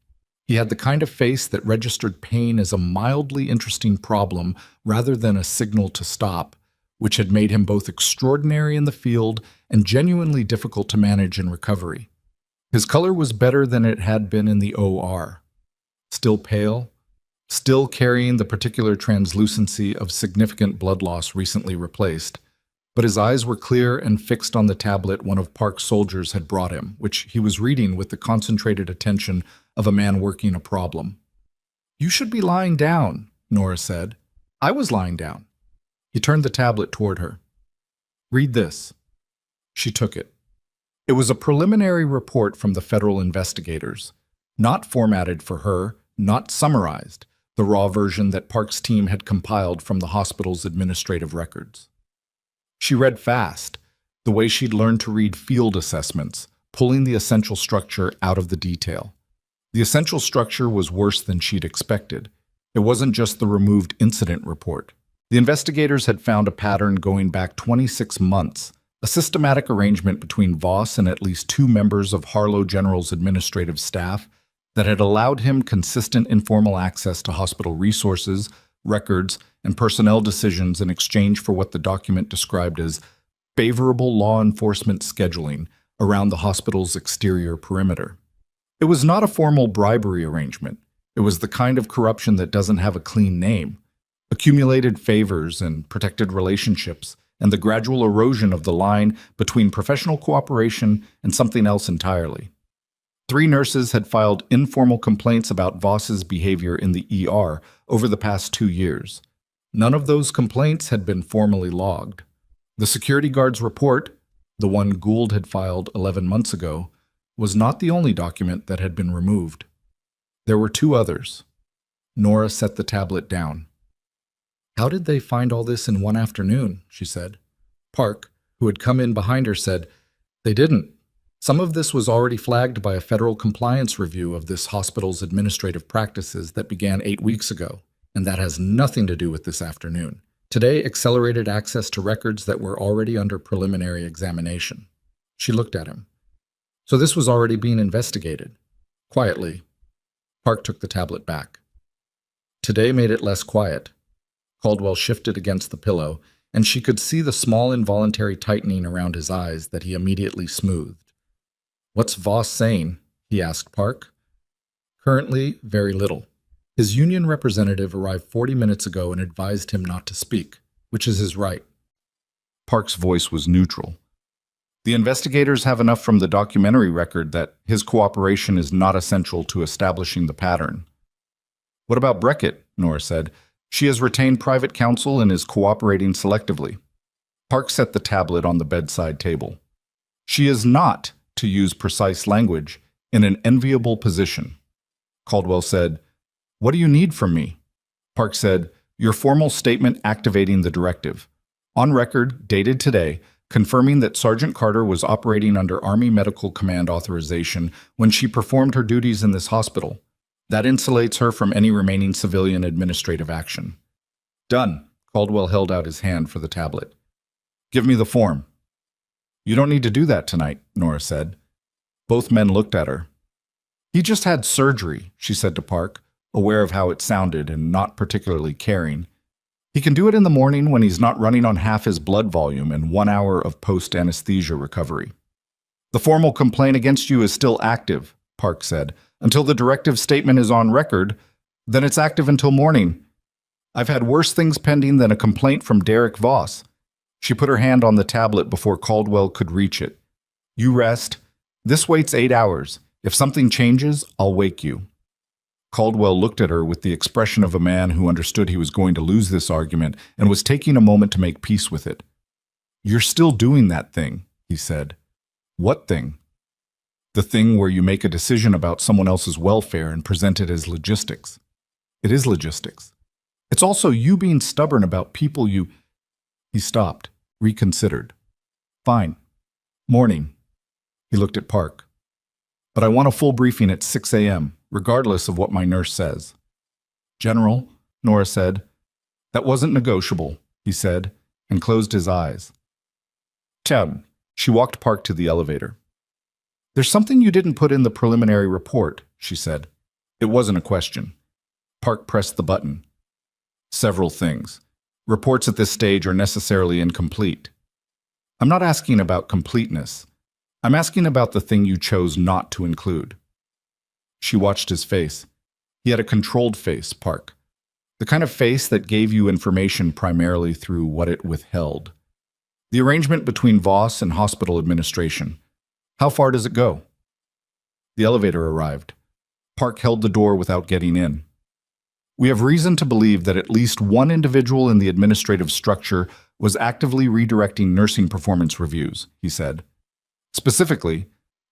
Speaker 1: He had the kind of face that registered pain as a mildly interesting problem rather than a signal to stop, which had made him both extraordinary in the field and genuinely difficult to manage in recovery. His color was better than it had been in the OR. Still pale, still carrying the particular translucency of significant blood loss recently replaced, but his eyes were clear and fixed on the tablet one of Park's soldiers had brought him, which he was reading with the concentrated attention of a man working a problem. "You should be lying down," Nora said. "I was lying down." He turned the tablet toward her. "Read this." She took it. It was a preliminary report from the federal investigators, not formatted for her, not summarized, the raw version that Park's team had compiled from the hospital's administrative records. She read fast, the way she'd learned to read field assessments, pulling the essential structure out of the detail. The essential structure was worse than she'd expected. It wasn't just the removed incident report. The investigators had found a pattern going back 26 months, a systematic arrangement between Voss and at least 2 members of Harlow General's administrative staff that had allowed him consistent informal access to hospital resources, records, and personnel decisions in exchange for what the document described as favorable law enforcement scheduling around the hospital's exterior perimeter. It was not a formal bribery arrangement. It was the kind of corruption that doesn't have a clean name. Accumulated favors and protected relationships, and the gradual erosion of the line between professional cooperation and something else entirely. 3 nurses had filed informal complaints about Voss's behavior in the ER over the past 2 years. None of those complaints had been formally logged. The security guard's report, the one Gould had filed 11 months ago, was not the only document that had been removed. There were 2 others. Nora set the tablet down. "How did they find all this in one afternoon?" she said. Park, who had come in behind her, said, "They didn't. Some of this was already flagged by a federal compliance review of this hospital's administrative practices that began 8 weeks ago, and that has nothing to do with this afternoon. Today accelerated access to records that were already under preliminary examination." She looked at him. "So this was already being investigated." Quietly, Park took the tablet back. Today made it less quiet. Caldwell shifted against the pillow, and she could see the small involuntary tightening around his eyes that he immediately smoothed. "What's Voss saying?" he asked Park. "Currently, very little. His union representative arrived 40 minutes ago and advised him not to speak, which is his right." Park's voice was neutral. "The investigators have enough from the documentary record that his cooperation is not essential to establishing the pattern." "What about Breckett?" Nora said. "She has retained private counsel and is cooperating selectively." Park set the tablet on the bedside table. "She is not, to use precise language, in an enviable position." Caldwell said, "What do you need from me?" Park said, "Your formal statement activating the directive. On record, dated today, confirming that Sergeant Carter was operating under Army Medical Command authorization when she performed her duties in this hospital. That insulates her from any remaining civilian administrative action." "Done." Caldwell held out his hand for the tablet. "Give me the form." "You don't need to do that tonight," Nora said. Both men looked at her. "He just had surgery," she said to Park, aware of how it sounded and not particularly caring. "He can do it in the morning when he's not running on half his blood volume and 1 hour of post-anesthesia recovery." "The formal complaint against you is still active," Park said. "Until the directive statement is on record, then it's active until morning. I've had worse things pending than a complaint from Derek Voss." She put her hand on the tablet before Caldwell could reach it. "You rest. This waits 8 hours. If something changes, I'll wake you." Caldwell looked at her with the expression of a man who understood he was going to lose this argument and was taking a moment to make peace with it. "You're still doing that thing," he said. "What thing?" "The thing where you make a decision about someone else's welfare and present it as logistics." "It is logistics. It's also you being stubborn about people you—" He stopped, reconsidered. "Fine. Morning." He looked at Park. "But I want a full briefing at 6 a.m., regardless of what my nurse says." "General," Nora said. "That wasn't negotiable," he said, and closed his eyes. "Ted." She walked Park to the elevator. "There's something you didn't put in the preliminary report," she said. It wasn't a question. Park pressed the button. "Several things. Reports at this stage are necessarily incomplete." "I'm not asking about completeness. I'm asking about the thing you chose not to include." She watched his face. He had a controlled face, Park. The kind of face that gave you information primarily through what it withheld. The arrangement between Voss and hospital administration. How far does it go? The elevator arrived. Park held the door without getting in. "We have reason to believe that at least one individual in the administrative structure was actively redirecting nursing performance reviews," he said. "Specifically,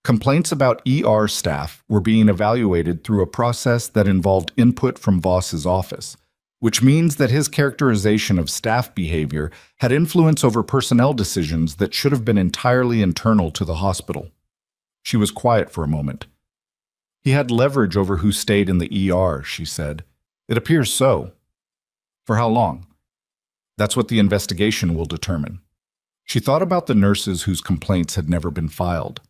Speaker 1: complaints about ER staff were being evaluated through a process that involved input from Voss's office, which means that his characterization of staff behavior had influence over personnel decisions that should have been entirely internal to the hospital." She was quiet for a moment. "He had leverage over who stayed in the ER," she said. "It appears so." "For how long?" "That's what the investigation will determine." She thought about the nurses whose complaints had never been filed.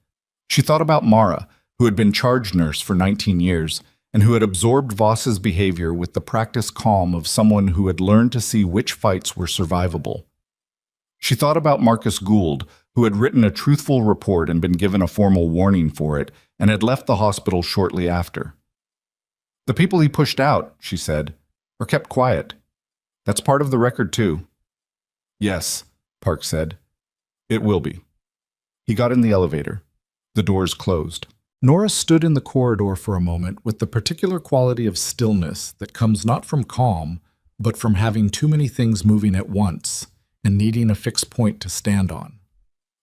Speaker 1: She thought about Mara, who had been charge nurse for 19 years and who had absorbed Voss's behavior with the practiced calm of someone who had learned to see which fights were survivable. She thought about Marcus Gould, who had written a truthful report and been given a formal warning for it and had left the hospital shortly after. "The people he pushed out," she said, "or kept quiet. That's part of the record, too. Yes, Park said. It will be. He got in the elevator. The doors closed. Nora stood in the corridor for a moment with the particular quality of stillness that comes not from calm, but from having too many things moving at once and needing a fixed point to stand on.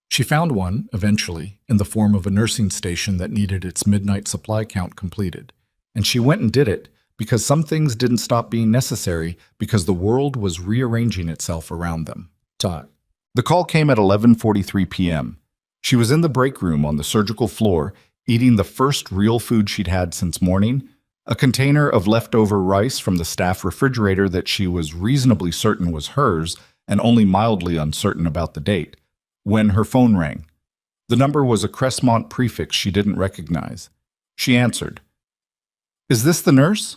Speaker 1: She found one, eventually, in the form of a nursing station that needed its midnight supply count completed. And she went and did it because some things didn't stop being necessary because the world was rearranging itself around them. The call came at 11:43 p.m. She was in the break room on the surgical floor, eating the first real food she'd had since morning, a container of leftover rice from the staff refrigerator that she was reasonably certain was hers and only mildly uncertain about the date, when her phone rang. The number was a Crestmont prefix she didn't recognize. She answered. "Is this the nurse?"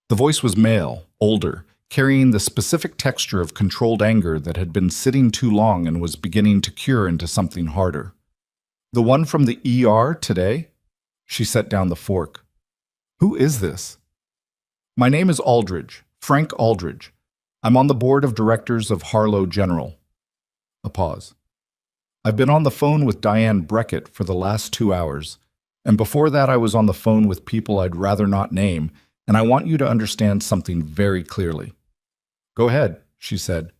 Speaker 1: The voice was male, older, carrying the specific texture of controlled anger that had been sitting too long and was beginning to cure into something harder. "The one from the ER today?" She set down the fork. "Who is this?" "My name is Aldridge, Frank Aldridge. I'm on the board of directors of Harlow General." A pause. "I've been on the phone with Diane Breckett for the last 2 hours, and before that I was on the phone with people I'd rather not name, and I want you to understand something very clearly." "Go ahead," she said.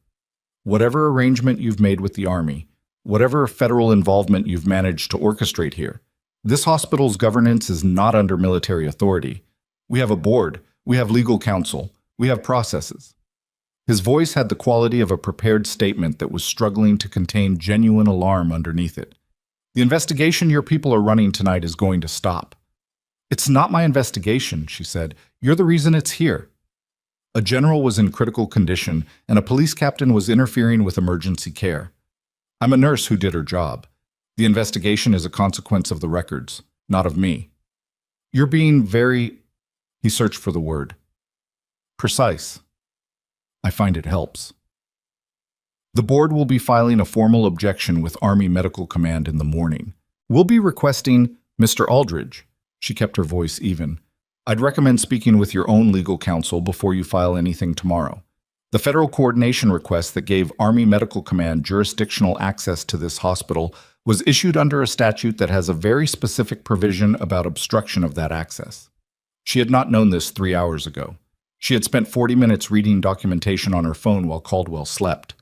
Speaker 1: "Whatever arrangement you've made with the Army, whatever federal involvement you've managed to orchestrate here, this hospital's governance is not under military authority. We have a board, we have legal counsel, we have processes." His voice had the quality of a prepared statement that was struggling to contain genuine alarm underneath it. "The investigation your people are running tonight is going to stop." "It's not my investigation," she said. "You're the reason it's here." A general was in critical condition, and a police captain was interfering with emergency care. I'm a nurse who did her job. The investigation is a consequence of the records, not of me. You're being very... He searched for the word. Precise. I find it helps. The board will be filing a formal objection with Army Medical Command in the morning. We'll be requesting, Mr. Aldridge. She kept her voice even. I'd recommend speaking with your own legal counsel before you file anything tomorrow. The federal coordination request that gave Army Medical Command jurisdictional access to this hospital was issued under a statute that has a very specific provision about obstruction of that access. She had not known this 3 hours ago. She had spent 40 minutes reading documentation on her phone while Caldwell slept.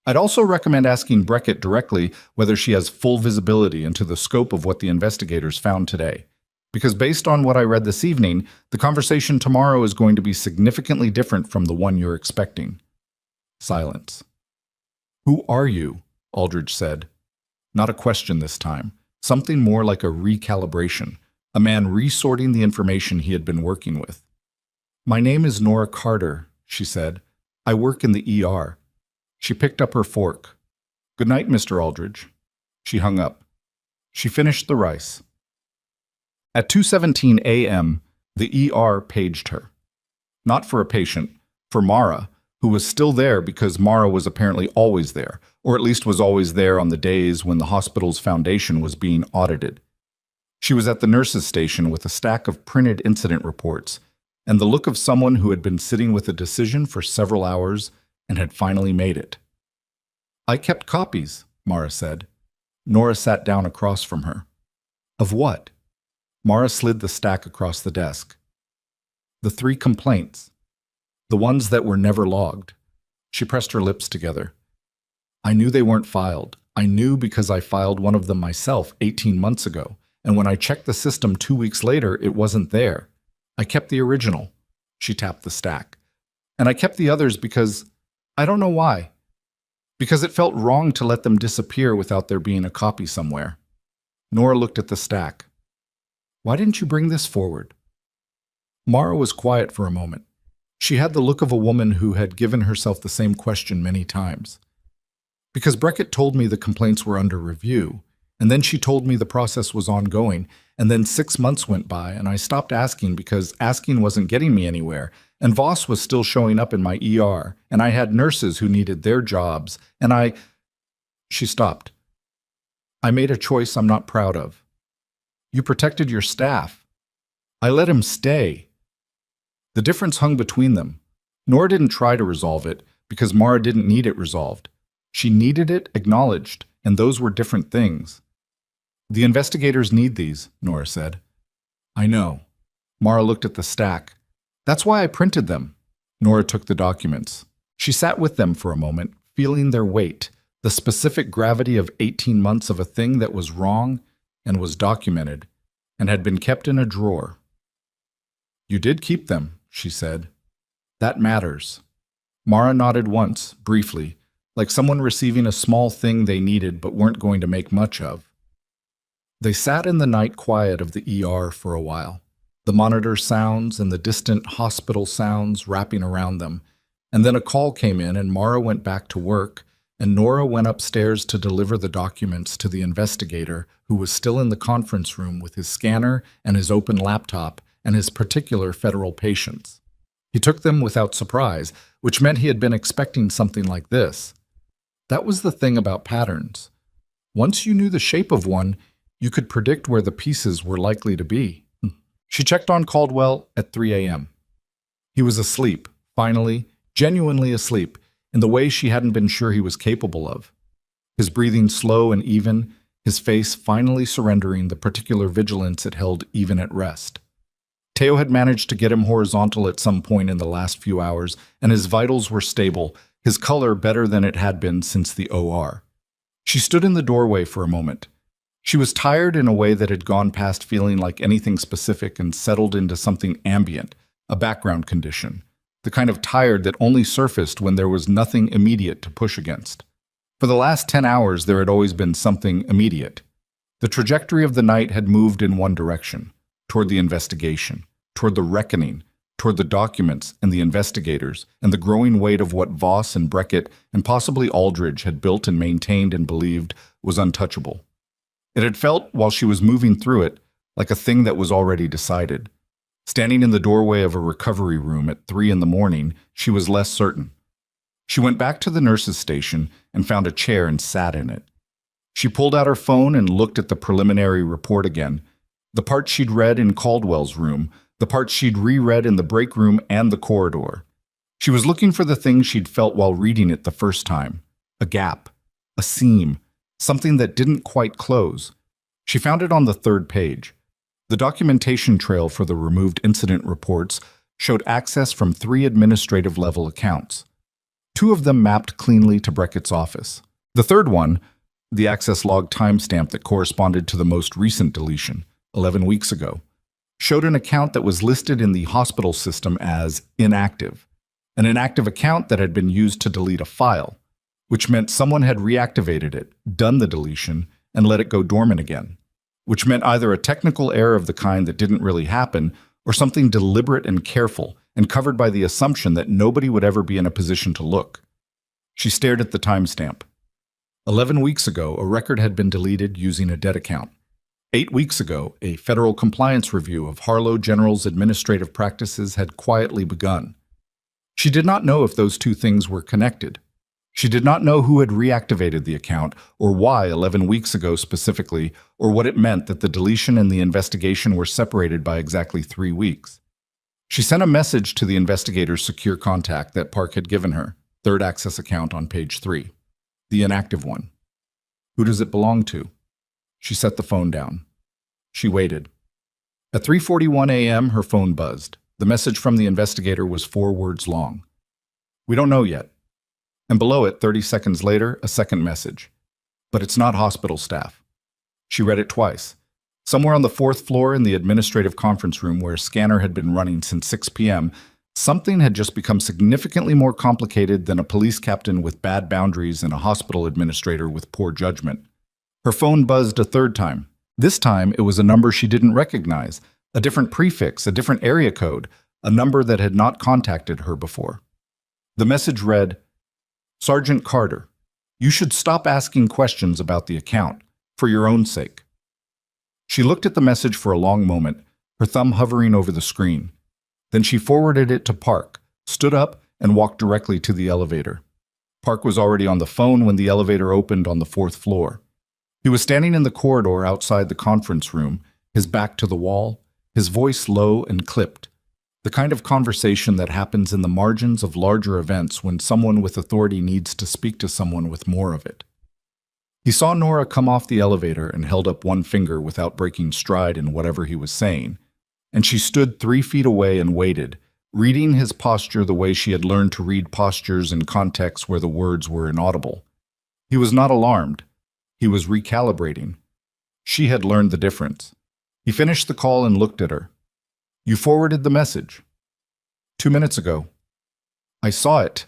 Speaker 1: I'd also recommend asking Breckett directly whether she has full visibility into the scope of what the investigators found today. Because based on what I read this evening, the conversation tomorrow is going to be significantly different from the one you're expecting. Silence. Who are you? Aldridge said. Not a question this time. Something more like a recalibration. A man resorting the information he had been working with. My name is Nora Carter, she said. I work in the ER. She picked up her fork. Good night, Mr. Aldridge. She hung up. She finished the rice. At 2:17 a.m., the ER paged her. Not for a patient, for Mara, who was still there because Mara was apparently always there, or at least was always there on the days when the hospital's foundation was being audited. She was at the nurse's station with a stack of printed incident reports, and the look of someone who had been sitting with a decision for several hours and had finally made it. I kept copies, Mara said. Nora sat down across from her. Of what? Mara slid the stack across the desk. The 3 complaints. The ones that were never logged. She pressed her lips together. I knew they weren't filed. I knew because I filed one of them myself 18 months ago, and when I checked the system 2 weeks later, it wasn't there. I kept the original. She tapped the stack. And I kept the others because, I don't know why. Because it felt wrong to let them disappear without there being a copy somewhere. Nora looked at the stack. Why didn't you bring this forward? Mara was quiet for a moment. She had the look of a woman who had given herself the same question many times. Because Breckett told me the complaints were under review, and then she told me the process was ongoing, and then 6 months went by, and I stopped asking because asking wasn't getting me anywhere, and Voss was still showing up in my ER, and I had nurses who needed their jobs, and She stopped. I made a choice I'm not proud of. You protected your staff. I let him stay. The difference hung between them. Nora didn't try to resolve it because Mara didn't need it resolved. She needed it acknowledged, and those were different things. The investigators need these, Nora said. I know. Mara looked at the stack. That's why I printed them. Nora took the documents. She sat with them for a moment, feeling their weight, the specific gravity of 18 months of a thing that was wrong and was documented and had been kept in a drawer. You did keep them, she said. That matters. Mara nodded once, briefly, like someone receiving a small thing they needed but weren't going to make much of. They sat in the night quiet of the ER for a while, the monitor sounds and the distant hospital sounds wrapping around them, and then a call came in and Mara went back to work, and Nora went upstairs to deliver the documents to the investigator who was still in the conference room with his scanner and his open laptop and his particular federal patients. He took them without surprise, which meant he had been expecting something like this. That was the thing about patterns. Once you knew the shape of one, you could predict where the pieces were likely to be. She checked on Caldwell at 3 a.m. He was asleep, finally, genuinely asleep, in the way she hadn't been sure he was capable of. His breathing slow and even, his face finally surrendering the particular vigilance it held even at rest. Teo had managed to get him horizontal at some point in the last few hours, and his vitals were stable, his color better than it had been since the OR. She stood in the doorway for a moment. She was tired in a way that had gone past feeling like anything specific and settled into something ambient, a background condition, the kind of tired that only surfaced when there was nothing immediate to push against. For the last 10 hours, there had always been something immediate. The trajectory of the night had moved in one direction, toward the investigation, toward the reckoning, toward the documents and the investigators, and the growing weight of what Voss and Beckett and possibly Aldridge had built and maintained and believed was untouchable. It had felt, while she was moving through it, like a thing that was already decided. Standing in the doorway of a recovery room at 3 a.m, she was less certain. She went back to the nurse's station and found a chair and sat in it. She pulled out her phone and looked at the preliminary report again, the part she'd read in Caldwell's room, the part she'd reread in the break room and the corridor. She was looking for the thing she'd felt while reading it the first time, a gap, a seam, something that didn't quite close. She found it on the 3rd page. The documentation trail for the removed incident reports showed access from 3 administrative-level accounts. 2 of them mapped cleanly to Beckett's office. The 3rd one, the access log timestamp that corresponded to the most recent deletion, 11 weeks ago, showed an account that was listed in the hospital system as inactive, an inactive account that had been used to delete a file, which meant someone had reactivated it, done the deletion, and let it go dormant again, which meant either a technical error of the kind that didn't really happen or something deliberate and careful and covered by the assumption that nobody would ever be in a position to look. She stared at the timestamp. 11 weeks ago, a record had been deleted using a dead account. 8 weeks ago, a federal compliance review of Harlow General's administrative practices had quietly begun. She did not know if those 2 things were connected. She did not know who had reactivated the account, or why 11 weeks ago specifically, or what it meant that the deletion and the investigation were separated by exactly 3 weeks. She sent a message to the investigator's secure contact that Park had given her, 3rd access account on page 3, the inactive one. Who does it belong to? She set the phone down. She waited. At 3:41 a.m., her phone buzzed. The message from the investigator was 4 words long. We don't know yet. And below it, 30 seconds later, a second message. But it's not hospital staff. She read it twice. Somewhere on the 4th floor in the administrative conference room where a scanner had been running since 6 p.m., something had just become significantly more complicated than a police captain with bad boundaries and a hospital administrator with poor judgment. Her phone buzzed a 3rd time. This time, it was a number she didn't recognize, a different prefix, a different area code, a number that had not contacted her before. The message read, Sergeant Carter, you should stop asking questions about the account, for your own sake. She looked at the message for a long moment, her thumb hovering over the screen. Then she forwarded it to Park, stood up, and walked directly to the elevator. Park was already on the phone when the elevator opened on the 4th floor. He was standing in the corridor outside the conference room, his back to the wall, his voice low and clipped. The kind of conversation that happens in the margins of larger events when someone with authority needs to speak to someone with more of it. He saw Nora come off the elevator and held up one finger without breaking stride in whatever he was saying, and she stood 3 feet away and waited, reading his posture the way she had learned to read postures in contexts where the words were inaudible. He was not alarmed. He was recalibrating. She had learned the difference. He finished the call and looked at her. "You forwarded the message." 2 minutes ago. "I saw it."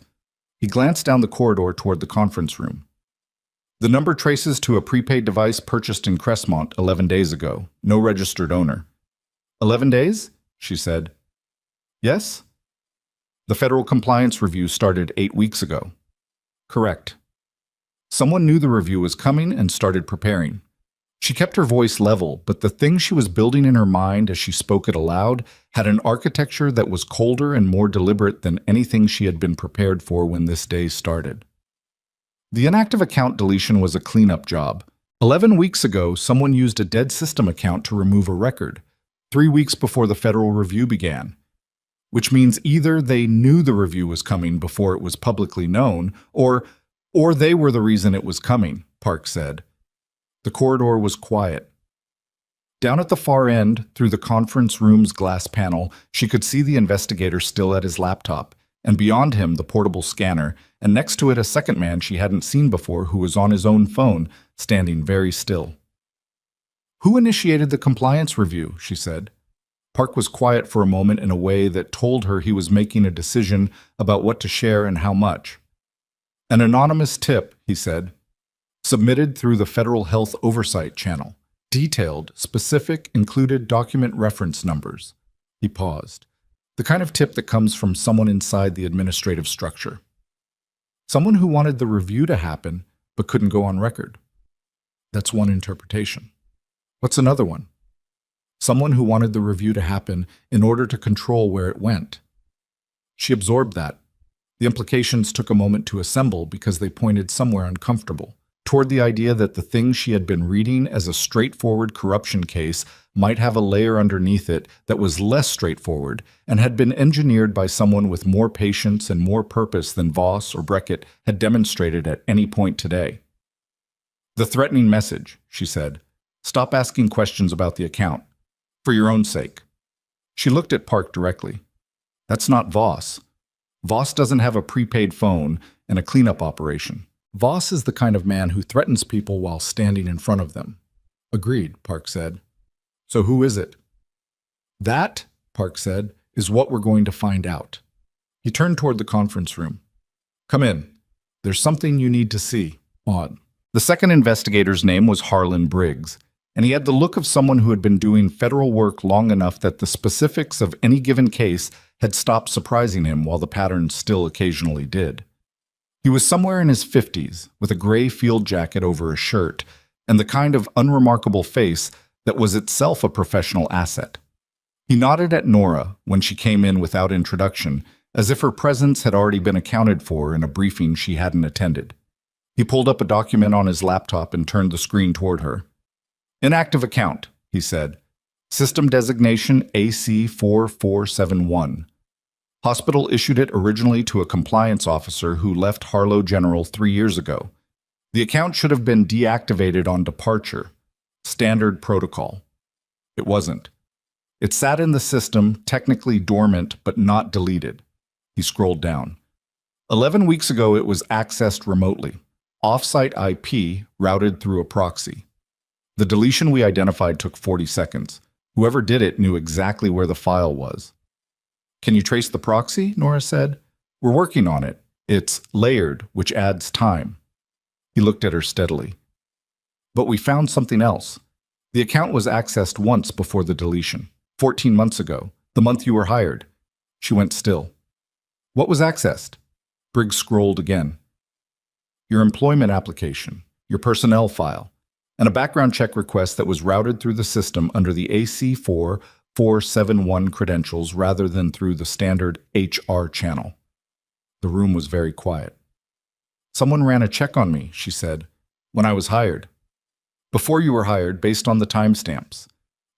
Speaker 1: He glanced down the corridor toward the conference room. "The number traces to a prepaid device purchased in Crestmont 11 days ago. No registered owner." 11 days? She said. "Yes?" "The federal compliance review started 8 weeks ago." "Correct." Someone knew the review was coming and started preparing. She kept her voice level, but the thing she was building in her mind as she spoke it aloud had an architecture that was colder and more deliberate than anything she had been prepared for when this day started. The inactive account deletion was a cleanup job. 11 weeks ago, someone used a dead system account to remove a record, 3 weeks before the federal review began. Which means either they knew the review was coming before it was publicly known, or they were the reason it was coming, Park said. The corridor was quiet. Down at the far end, through the conference room's glass panel, she could see the investigator still at his laptop, and beyond him the portable scanner, and next to it a second man she hadn't seen before who was on his own phone, standing very still. "Who initiated the compliance review?" she said. Park was quiet for a moment in a way that told her he was making a decision about what to share and how much. "An anonymous tip," he said. "Submitted through the Federal Health Oversight Channel. Detailed, specific, included document reference numbers." He paused. The kind of tip that comes from someone inside the administrative structure. Someone who wanted the review to happen, but couldn't go on record. That's one interpretation. What's another one? Someone who wanted the review to happen in order to control where it went. She absorbed that. The implications took a moment to assemble because they pointed somewhere uncomfortable, toward the idea that the thing she had been reading as a straightforward corruption case might have a layer underneath it that was less straightforward and had been engineered by someone with more patience and more purpose than Voss or Beckett had demonstrated at any point today. "The threatening message," she said. "Stop asking questions about the account. For your own sake." She looked at Park directly. "That's not Voss. Voss doesn't have a prepaid phone and a cleanup operation. Voss is the kind of man who threatens people while standing in front of them." "Agreed," Park said. "So who is it?" "That," Park said, "is what we're going to find out." He turned toward the conference room. "Come in. There's something you need to see." On. The second investigator's name was Harlan Briggs, and he had the look of someone who had been doing federal work long enough that the specifics of any given case had stopped surprising him while the patterns still occasionally did. He was somewhere in his 50s, with a gray field jacket over a shirt, and the kind of unremarkable face that was itself a professional asset. He nodded at Nora when she came in without introduction, as if her presence had already been accounted for in a briefing she hadn't attended. He pulled up a document on his laptop and turned the screen toward her. "Inactive account," he said. "System designation AC4471. Hospital issued it originally to a compliance officer who left Harlow General 3 years ago. The account should have been deactivated on departure. Standard protocol. It wasn't. It sat in the system, technically dormant, but not deleted." He scrolled down. 11 weeks ago, it was accessed remotely. Off-site IP routed through a proxy. The deletion we identified took 40 seconds. Whoever did it knew exactly where the file was. "Can you trace the proxy?" Nora said. "We're working on it. It's layered, which adds time." He looked at her steadily. "But we found something else. The account was accessed once before the deletion, 14 months ago, the month you were hired." She went still. "What was accessed?" Briggs scrolled again. "Your employment application, your personnel file, and a background check request that was routed through the system under the AC4471 credentials rather than through the standard HR channel." The room was very quiet. "Someone ran a check on me," she said, "when I was hired. Before you were hired, based on the timestamps.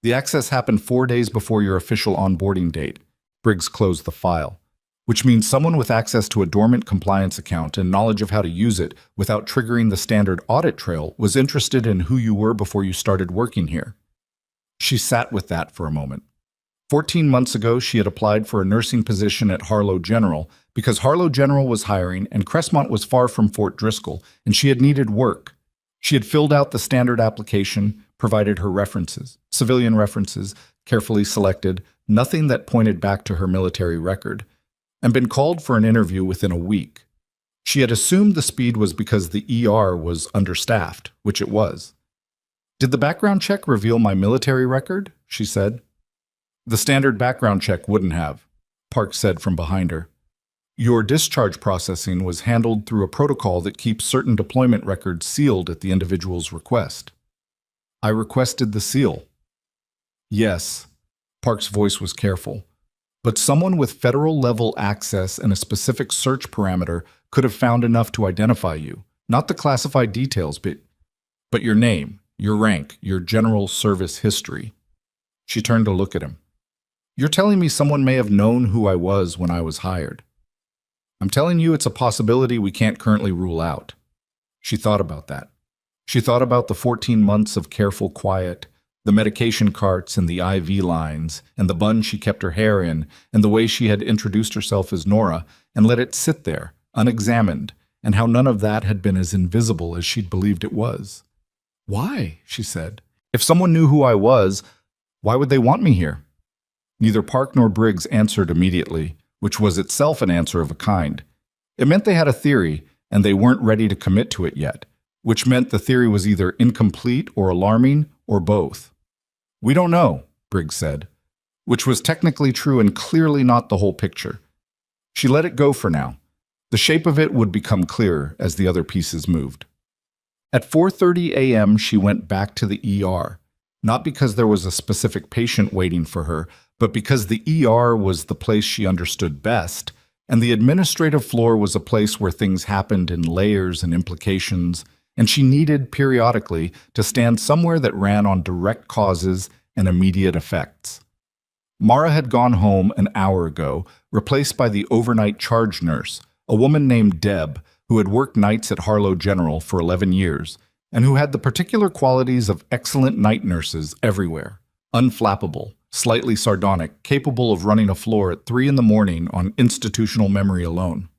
Speaker 1: The access happened 4 days before your official onboarding date. Briggs closed the file. Which means someone with access to a dormant compliance account and knowledge of how to use it without triggering the standard audit trail was interested in who you were before you started working here. She sat with that for a moment. 14 months ago, she had applied for a nursing position at Harlow General because Harlow General was hiring and Crestmont was far from Fort Driscoll, and she had needed work. She had filled out the standard application, provided her references, civilian references, carefully selected, nothing that pointed back to her military record, and been called for an interview within a week. She had assumed the speed was because the ER was understaffed, which it was. "Did the background check reveal my military record?" she said. "The standard background check wouldn't have," Park said from behind her. "Your discharge processing was handled through a protocol that keeps certain deployment records sealed at the individual's request." "I requested the seal." "Yes." Park's voice was careful. "But someone with federal-level access and a specific search parameter could have found enough to identify you. Not the classified details, but your name, your rank, your general service history." She turned to look at him. "You're telling me someone may have known who I was when I was hired?" "I'm telling you it's a possibility we can't currently rule out." She thought about that. She thought about the 14 months of careful quiet, the medication carts and the IV lines, and the bun she kept her hair in, and the way she had introduced herself as Nora and let it sit there, unexamined, and how none of that had been as invisible as she'd believed it was. "Why?" she said. "If someone knew who I was, why would they want me here?" Neither Park nor Briggs answered immediately, which was itself an answer of a kind. It meant they had a theory, and they weren't ready to commit to it yet, which meant the theory was either incomplete or alarming, or both. "We don't know," Briggs said, which was technically true and clearly not the whole picture. She let it go for now. The shape of it would become clearer as the other pieces moved. At 4:30 a.m., she went back to the ER, not because there was a specific patient waiting for her, but because the ER was the place she understood best, and the administrative floor was a place where things happened in layers and implications, and she needed, periodically, to stand somewhere that ran on direct causes and immediate effects. Mara had gone home an hour ago, replaced by the overnight charge nurse, a woman named Deb, who had worked nights at Harlow General for 11 years, and who had the particular qualities of excellent night nurses everywhere: unflappable, slightly sardonic, capable of running a floor at 3 a.m. on institutional memory alone.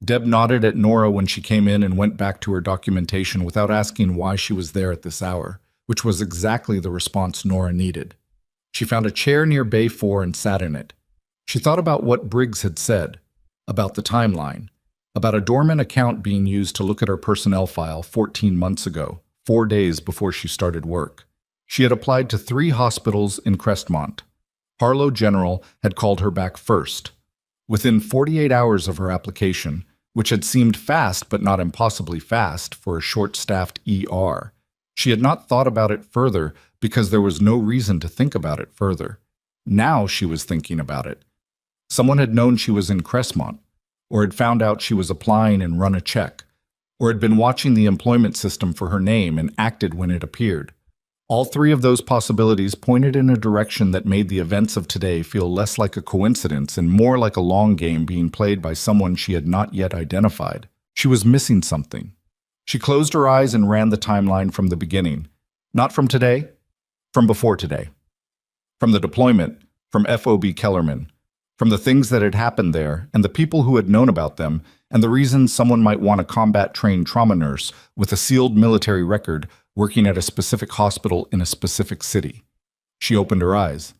Speaker 1: Deb nodded at Nora when she came in and went back to her documentation without asking why she was there at this hour, which was exactly the response Nora needed. She found a chair near Bay 4 and sat in it. She thought about what Briggs had said, about the timeline, about a dormant account being used to look at her personnel file 14 months ago, 4 days before she started work. She had applied to 3 hospitals in Crestmont. Harlow General had called her back first. Within 48 hours of her application, which had seemed fast but not impossibly fast for a short-staffed ER, she had not thought about it further because there was no reason to think about it further. Now she was thinking about it. Someone had known she was in Crestmont, or had found out she was applying and run a check, or had been watching the employment system for her name and acted when it appeared. All 3 of those possibilities pointed in a direction that made the events of today feel less like a coincidence and more like a long game being played by someone she had not yet identified. She was missing something. She closed her eyes and ran the timeline from the beginning. Not from today, from before today. From the deployment, from FOB Kellerman, from the things that had happened there and the people who had known about them, and the reasons someone might want a combat-trained trauma nurse with a sealed military record working at a specific hospital in a specific city. She opened her eyes.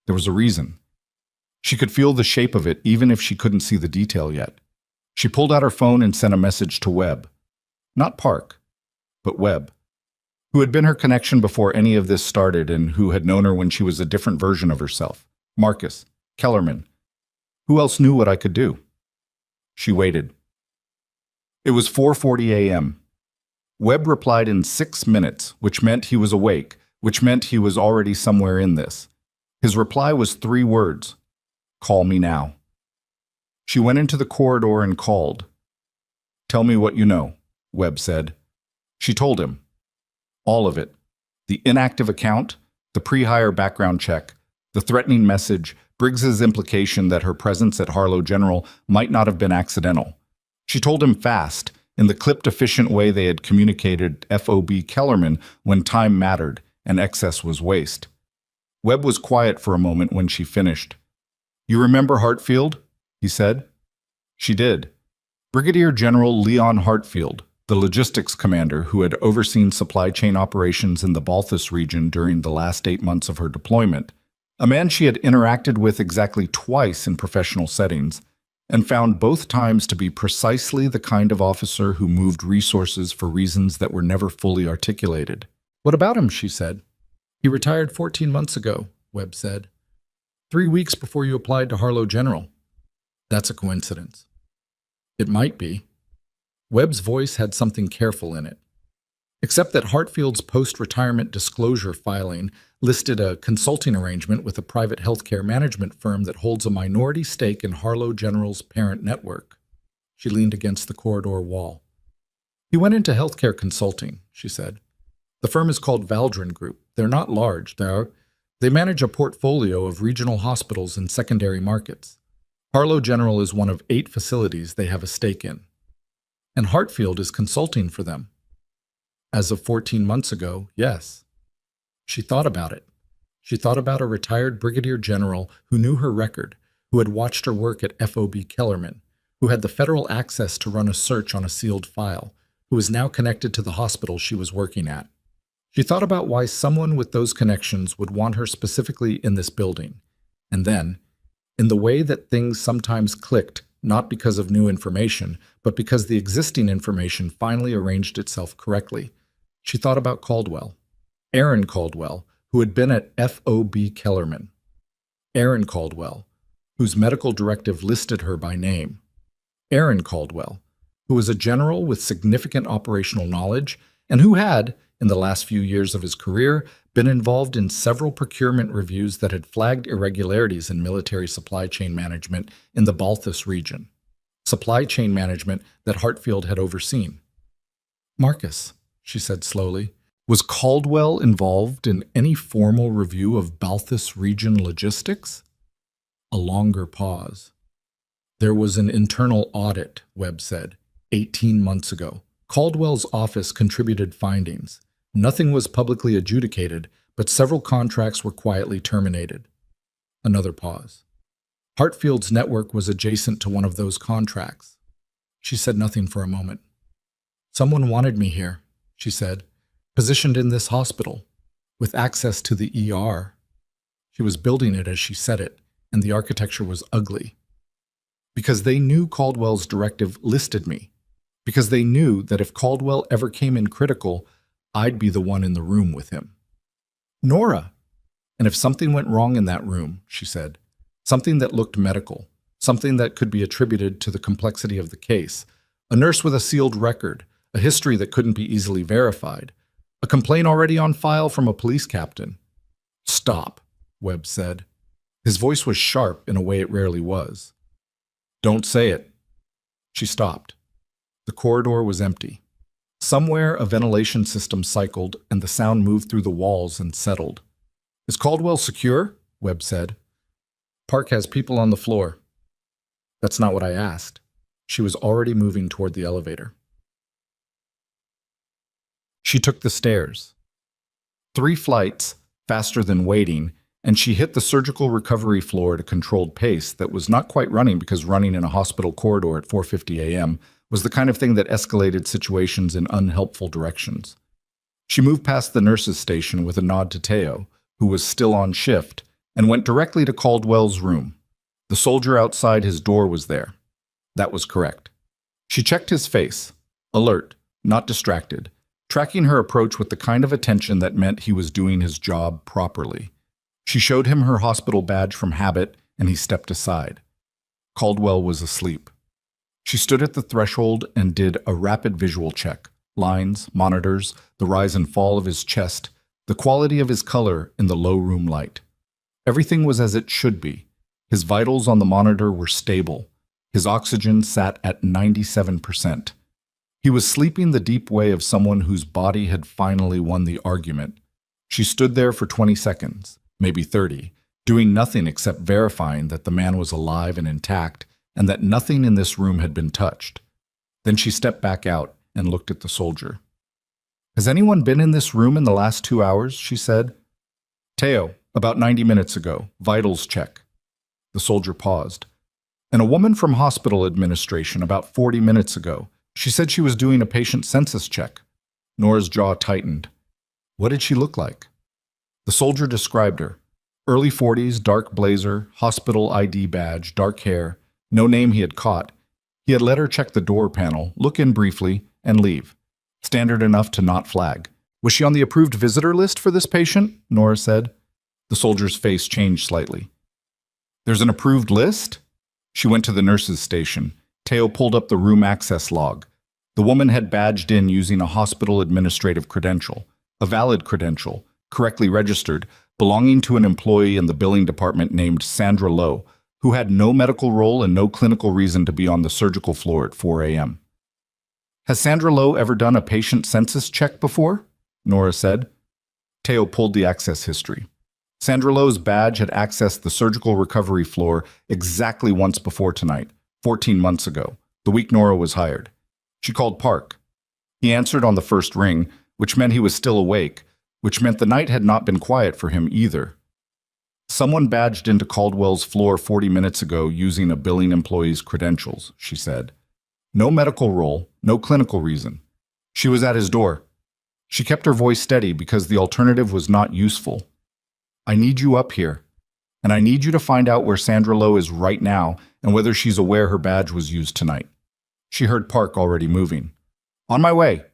Speaker 1: There was a reason. She could feel the shape of it even if she couldn't see the detail yet. She pulled out her phone and sent a message to Webb. Not Park, but Webb, who had been her connection before any of this started and who had known her when she was a different version of herself. Marcus, Kellerman. Who else knew what I could do? She waited. It was 4:40 a.m. Webb replied in 6 minutes, which meant he was awake, which meant he was already somewhere in this. His reply was 3 words. Call me now. She went into the corridor and called. Tell me what you know, Webb said. She told him. All of it. The inactive account, the pre-hire background check, the threatening message, Briggs's implication that her presence at Harlow General might not have been accidental. She told him fast, in the clipped, efficient way they had communicated FOB Kellerman when time mattered and excess was waste. Webb was quiet for a moment when she finished. "You remember Hartfield?" he said. She did. Brigadier General Leon Hartfield, the logistics commander who had overseen supply chain operations in the Balthus region during the last 8 months of her deployment, a man she had interacted with exactly twice in professional settings, and found both times to be precisely the kind of officer who moved resources for reasons that were never fully articulated. "What about him?" she said. "He retired 14 months ago," Webb said. 3 weeks before you applied to Harlow General." "That's a coincidence." "It might be." Webb's voice had something careful in it. Except that Hartfield's post-retirement disclosure filing listed a consulting arrangement with a private healthcare management firm that holds a minority stake in Harlow General's parent network. She leaned against the corridor wall. "He went into healthcare consulting," she said. "The firm is called Valor Group. They're not large. They manage a portfolio of regional hospitals in secondary markets. Harlow General is one of 8 facilities they have a stake in. And Hartfield is consulting for them." "As of 14 months ago, yes." She thought about it. She thought about a retired brigadier general who knew her record, who had watched her work at FOB Kellerman, who had the federal access to run a search on a sealed file, who was now connected to the hospital she was working at. She thought about why someone with those connections would want her specifically in this building. And then, in the way that things sometimes clicked, not because of new information, but because the existing information finally arranged itself correctly, she thought about Caldwell. Aaron Caldwell, who had been at FOB Kellerman. Aaron Caldwell, whose medical directive listed her by name. Aaron Caldwell, who was a general with significant operational knowledge and who had, in the last few years of his career, been involved in several procurement reviews that had flagged irregularities in military supply chain management in the Balthus region. Supply chain management that Hartfield had overseen. "Marcus," she said slowly, "was Caldwell involved in any formal review of Balthus region logistics?" A longer pause. "There was an internal audit," Webb said, 18 months ago. Caldwell's office contributed findings. Nothing was publicly adjudicated, but several contracts were quietly terminated. Another pause. Hartfield's network was adjacent to one of those contracts. She said nothing for a moment. "Someone wanted me here," she said, "positioned in this hospital, with access to the ER." She was building it as she said it, and the architecture was ugly. "Because they knew Caldwell's directive listed me. Because they knew that if Caldwell ever came in critical, I'd be the one in the room with him." "Nora!" "And if something went wrong in that room," she said, "something that looked medical, something that could be attributed to the complexity of the case, a nurse with a sealed record, a history that couldn't be easily verified, a complaint already on file from a police captain." "Stop," Webb said. His voice was sharp in a way it rarely was. "Don't say it." She stopped. The corridor was empty. Somewhere a ventilation system cycled and the sound moved through the walls and settled. "Is Caldwell secure?" Webb said. "Park has people on the floor." "That's not what I asked." She was already moving toward the elevator. She took the stairs. 3 flights, faster than waiting, and she hit the surgical recovery floor at a controlled pace that was not quite running because running in a hospital corridor at 4:50 a.m. was the kind of thing that escalated situations in unhelpful directions. She moved past the nurse's station with a nod to Teo, who was still on shift, and went directly to Caldwell's room. The soldier outside his door was there. That was correct. She checked his face, alert, not distracted, tracking her approach with the kind of attention that meant he was doing his job properly. She showed him her hospital badge from habit, and he stepped aside. Caldwell was asleep. She stood at the threshold and did a rapid visual check. Lines, monitors, the rise and fall of his chest, the quality of his color in the low room light. Everything was as it should be. His vitals on the monitor were stable. His oxygen sat at 97%. He was sleeping the deep way of someone whose body had finally won the argument. She stood there for 20 seconds, maybe 30, doing nothing except verifying that the man was alive and intact and that nothing in this room had been touched. Then she stepped back out and looked at the soldier. "Has anyone been in this room in the last 2 hours?" she said. "Teo, about 90 minutes ago. Vitals check." The soldier paused. "And a woman from hospital administration about 40 minutes ago. She said she was doing a patient census check." Nora's jaw tightened. What did she look like? The soldier described her. Early 40s, dark blazer, hospital ID badge, dark hair, no name he had caught. He had let her check the door panel, look in briefly, and leave. Standard enough to not flag. "Was she on the approved visitor list for this patient?" Nora said. The soldier's face changed slightly. "There's an approved list?" She went to the nurse's station. Teo pulled up the room access log. The woman had badged in using a hospital administrative credential, a valid credential, correctly registered, belonging to an employee in the billing department named Sandra Lowe, who had no medical role and no clinical reason to be on the surgical floor at 4 a.m. "Has Sandra Lowe ever done a patient census check before?" Nora said. Teo pulled the access history. Sandra Lowe's badge had accessed the surgical recovery floor exactly once before tonight, 14 months ago, the week Nora was hired. She called Park. He answered on the first ring, which meant he was still awake, which meant the night had not been quiet for him either. "Someone badged into Caldwell's floor 40 minutes ago using a billing employee's credentials," she said. "No medical role, no clinical reason. She was at his door." She kept her voice steady because the alternative was not useful. "I need you up here, and I need you to find out where Sandra Lowe is right now and whether she's aware her badge was used tonight." She heard Park already moving. "On my way."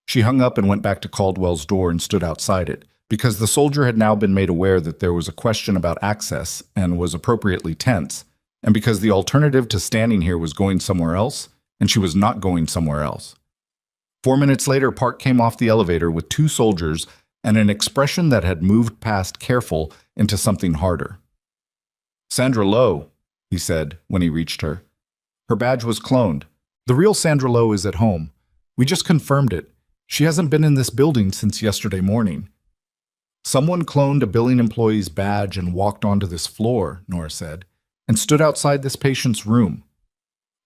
Speaker 1: She hung up and went back to Caldwell's door and stood outside it, because the soldier had now been made aware that there was a question about access and was appropriately tense, and because the alternative to standing here was going somewhere else, and she was not going somewhere else. 4 minutes later, Park came off the elevator with 2 soldiers and an expression that had moved past careful into something harder. "Sandra Lowe," he said when he reached her. "Her badge was cloned. The real Sandra Lowe is at home. We just confirmed it. She hasn't been in this building since yesterday morning." "Someone cloned a billing employee's badge and walked onto this floor," Nora said, "and stood outside this patient's room."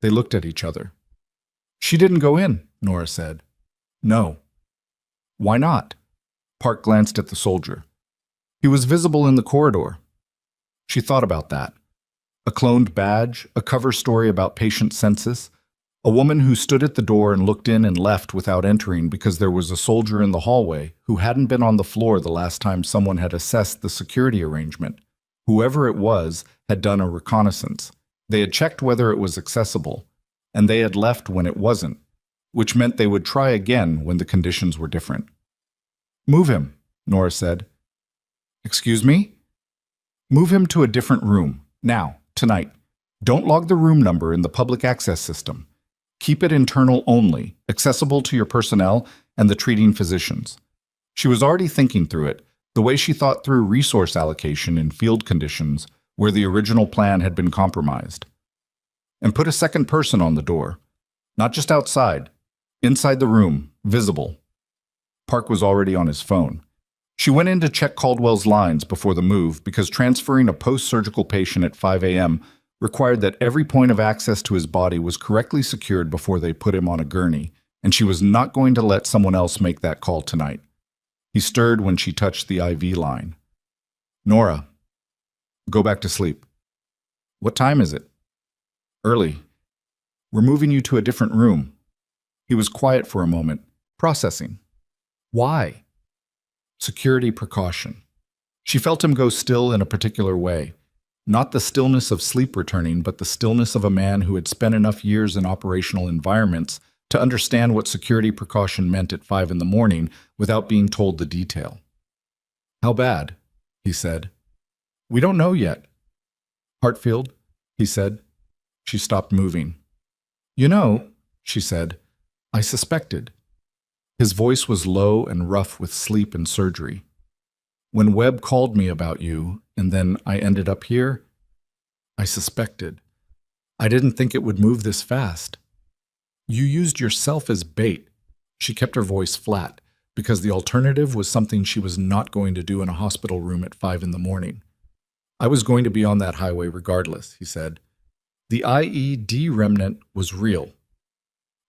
Speaker 1: They looked at each other. "She didn't go in," Nora said. "No." "Why not?" Park glanced at the soldier. "He was visible in the corridor." She thought about that. A cloned badge, a cover story about patient census, a woman who stood at the door and looked in and left without entering because there was a soldier in the hallway who hadn't been on the floor the last time someone had assessed the security arrangement. Whoever it was had done a reconnaissance. They had checked whether it was accessible, and they had left when it wasn't, which meant they would try again when the conditions were different. "Move him," Nora said. "Excuse me?" "Move him to a different room, now, tonight. Don't log the room number in the public access system. Keep it internal only, accessible to your personnel and the treating physicians." She was already thinking through it, the way she thought through resource allocation in field conditions where the original plan had been compromised. "And put a second person on the door. Not just outside. Inside the room, visible." Park was already on his phone. She went in to check Caldwell's lines before the move because transferring a post-surgical patient at 5 a.m. required that every point of access to his body was correctly secured before they put him on a gurney, and she was not going to let someone else make that call tonight. He stirred when she touched the IV line. "Nora, go back to sleep." "What time is it?" "Early. We're moving you to a different room." He was quiet for a moment, processing. "Why?" Security precaution. She felt him go still in a particular way. Not the stillness of sleep returning, but the stillness of a man who had spent enough years in operational environments to understand what security precaution meant at 5 in the morning without being told the detail. "How bad?" he said. "We don't know yet." "Hartfield," he said. She stopped moving. "You know," she said, "I suspected." His voice was low and rough with sleep and surgery. "When Webb called me about you, and then I ended up here, I suspected. I didn't think it would move this fast. You used yourself as bait." She kept her voice flat, because the alternative was something she was not going to do in a hospital room at 5 in the morning. I was going to be on that highway regardless, he said. The IED remnant was real.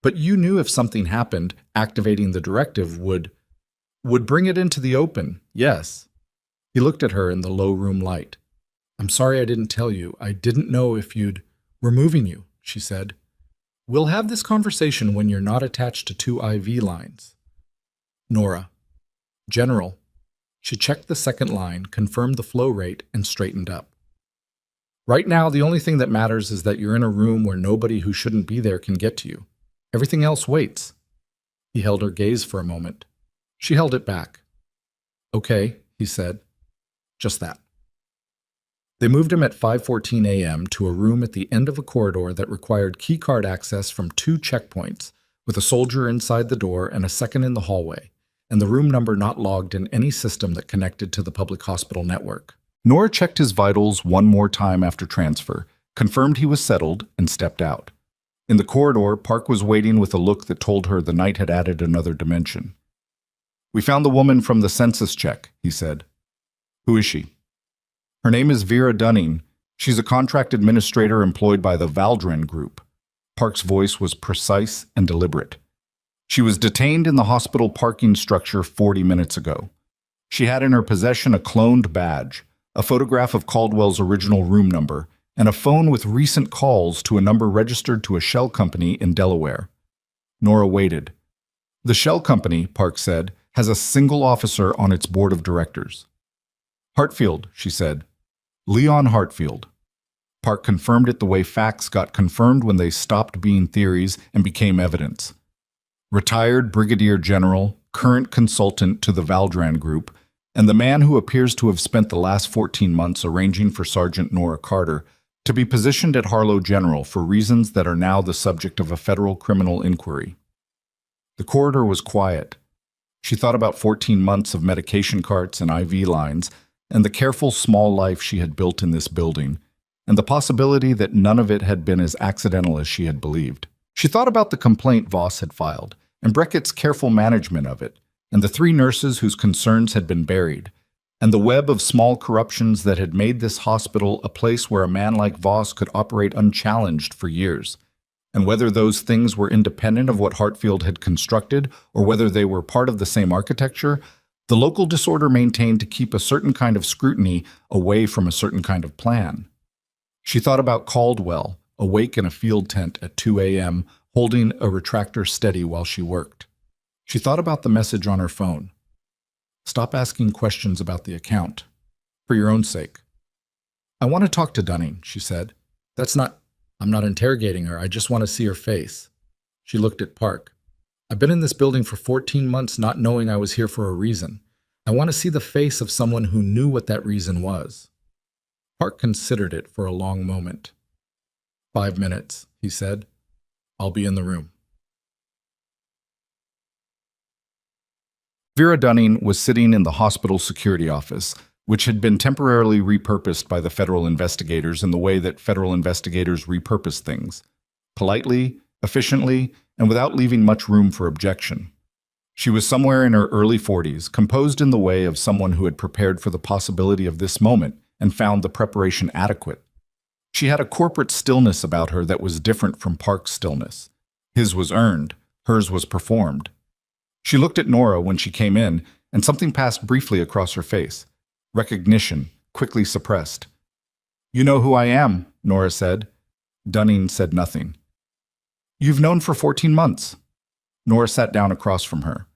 Speaker 1: But you knew if something happened, activating the directive would bring it into the open, yes. He looked at her in the low room light. I'm sorry I didn't tell you. I didn't know if we're moving you, she said. We'll have this conversation when you're not attached to 2 IV lines. Nora. General. She checked the second line, confirmed the flow rate, and straightened up. Right now, the only thing that matters is that you're in a room where nobody who shouldn't be there can get to you. Everything else waits. He held her gaze for a moment. She held it back. Okay, he said. Just that. They moved him at 5:14 a.m. to a room at the end of a corridor that required keycard access from 2 checkpoints, with a soldier inside the door and a second in the hallway, and the room number not logged in any system that connected to the public hospital network. Nora checked his vitals one more time after transfer, confirmed he was settled, and stepped out. In the corridor, Park was waiting with a look that told her the night had added another dimension. We found the woman from the census check, he said. Who is she? Her name is Vera Dunning. She's a contract administrator employed by the Valor group. Park's voice was precise and deliberate. She was detained in the hospital parking structure 40 minutes ago. She had in her possession a cloned badge, a photograph of Caldwell's original room number, and a phone with recent calls to a number registered to a shell company in Delaware. Nora waited. The shell company, Park said, has a single officer on its board of directors. Hartfield, she said. Leon Hartfield. Park confirmed it the way facts got confirmed when they stopped being theories and became evidence. Retired brigadier general, current consultant to the Valor group, and the man who appears to have spent the last 14 months arranging for Sergeant Nora Carter to be positioned at Harlow General for reasons that are now the subject of a federal criminal inquiry. The corridor was quiet. She thought about 14 months of medication carts and IV lines, and the careful small life she had built in this building, and the possibility that none of it had been as accidental as she had believed. She thought about the complaint Voss had filed, and Brackett's careful management of it, and the 3 nurses whose concerns had been buried, and the web of small corruptions that had made this hospital a place where a man like Voss could operate unchallenged for years, and whether those things were independent of what Hartfield had constructed or whether they were part of the same architecture, the local disorder maintained to keep a certain kind of scrutiny away from a certain kind of plan. She thought about Caldwell, awake in a field tent at 2 a.m., holding a retractor steady while she worked. She thought about the message on her phone. Stop asking questions about the account. For your own sake. I want to talk to Dunning, she said. I'm not interrogating her. I just want to see her face. She looked at Park. I've been in this building for 14 months not knowing I was here for a reason. I want to see the face of someone who knew what that reason was. Park considered it for a long moment. 5 minutes, he said. I'll be in the room. Vera Dunning was sitting in the hospital security office, which had been temporarily repurposed by the federal investigators in the way that federal investigators repurpose things, politely, efficiently, and without leaving much room for objection. She was somewhere in her early 40s, composed in the way of someone who had prepared for the possibility of this moment and found the preparation adequate. She had a corporate stillness about her that was different from Park's stillness. His was earned, hers was performed. She looked at Nora when she came in, and something passed briefly across her face. Recognition, quickly suppressed. You know who I am, Nora said. Dunning said nothing. You've known for 14 months. Nora sat down across from her.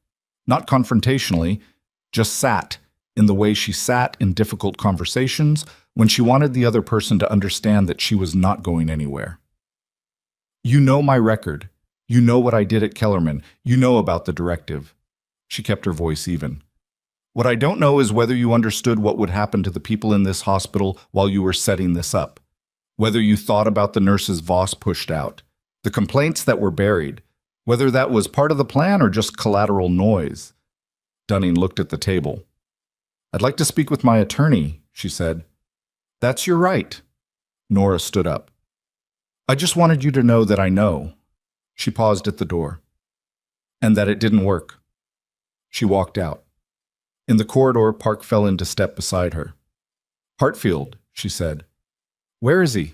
Speaker 1: Not confrontationally, just sat, in the way she sat in difficult conversations when she wanted the other person to understand that she was not going anywhere. You know my record. You know what I did at Kellerman. You know about the directive. She kept her voice even. What I don't know is whether you understood what would happen to the people in this hospital while you were setting this up. Whether you thought about the nurses Voss pushed out, the complaints that were buried, whether that was part of the plan or just collateral noise. Dunning looked at the table. I'd like to speak with my attorney, she said. That's your right. Nora stood up. I just wanted you to know that I know. She paused at the door. And that it didn't work. She walked out. In the corridor, Park fell into step beside her. Hartfield, she said. Where is he?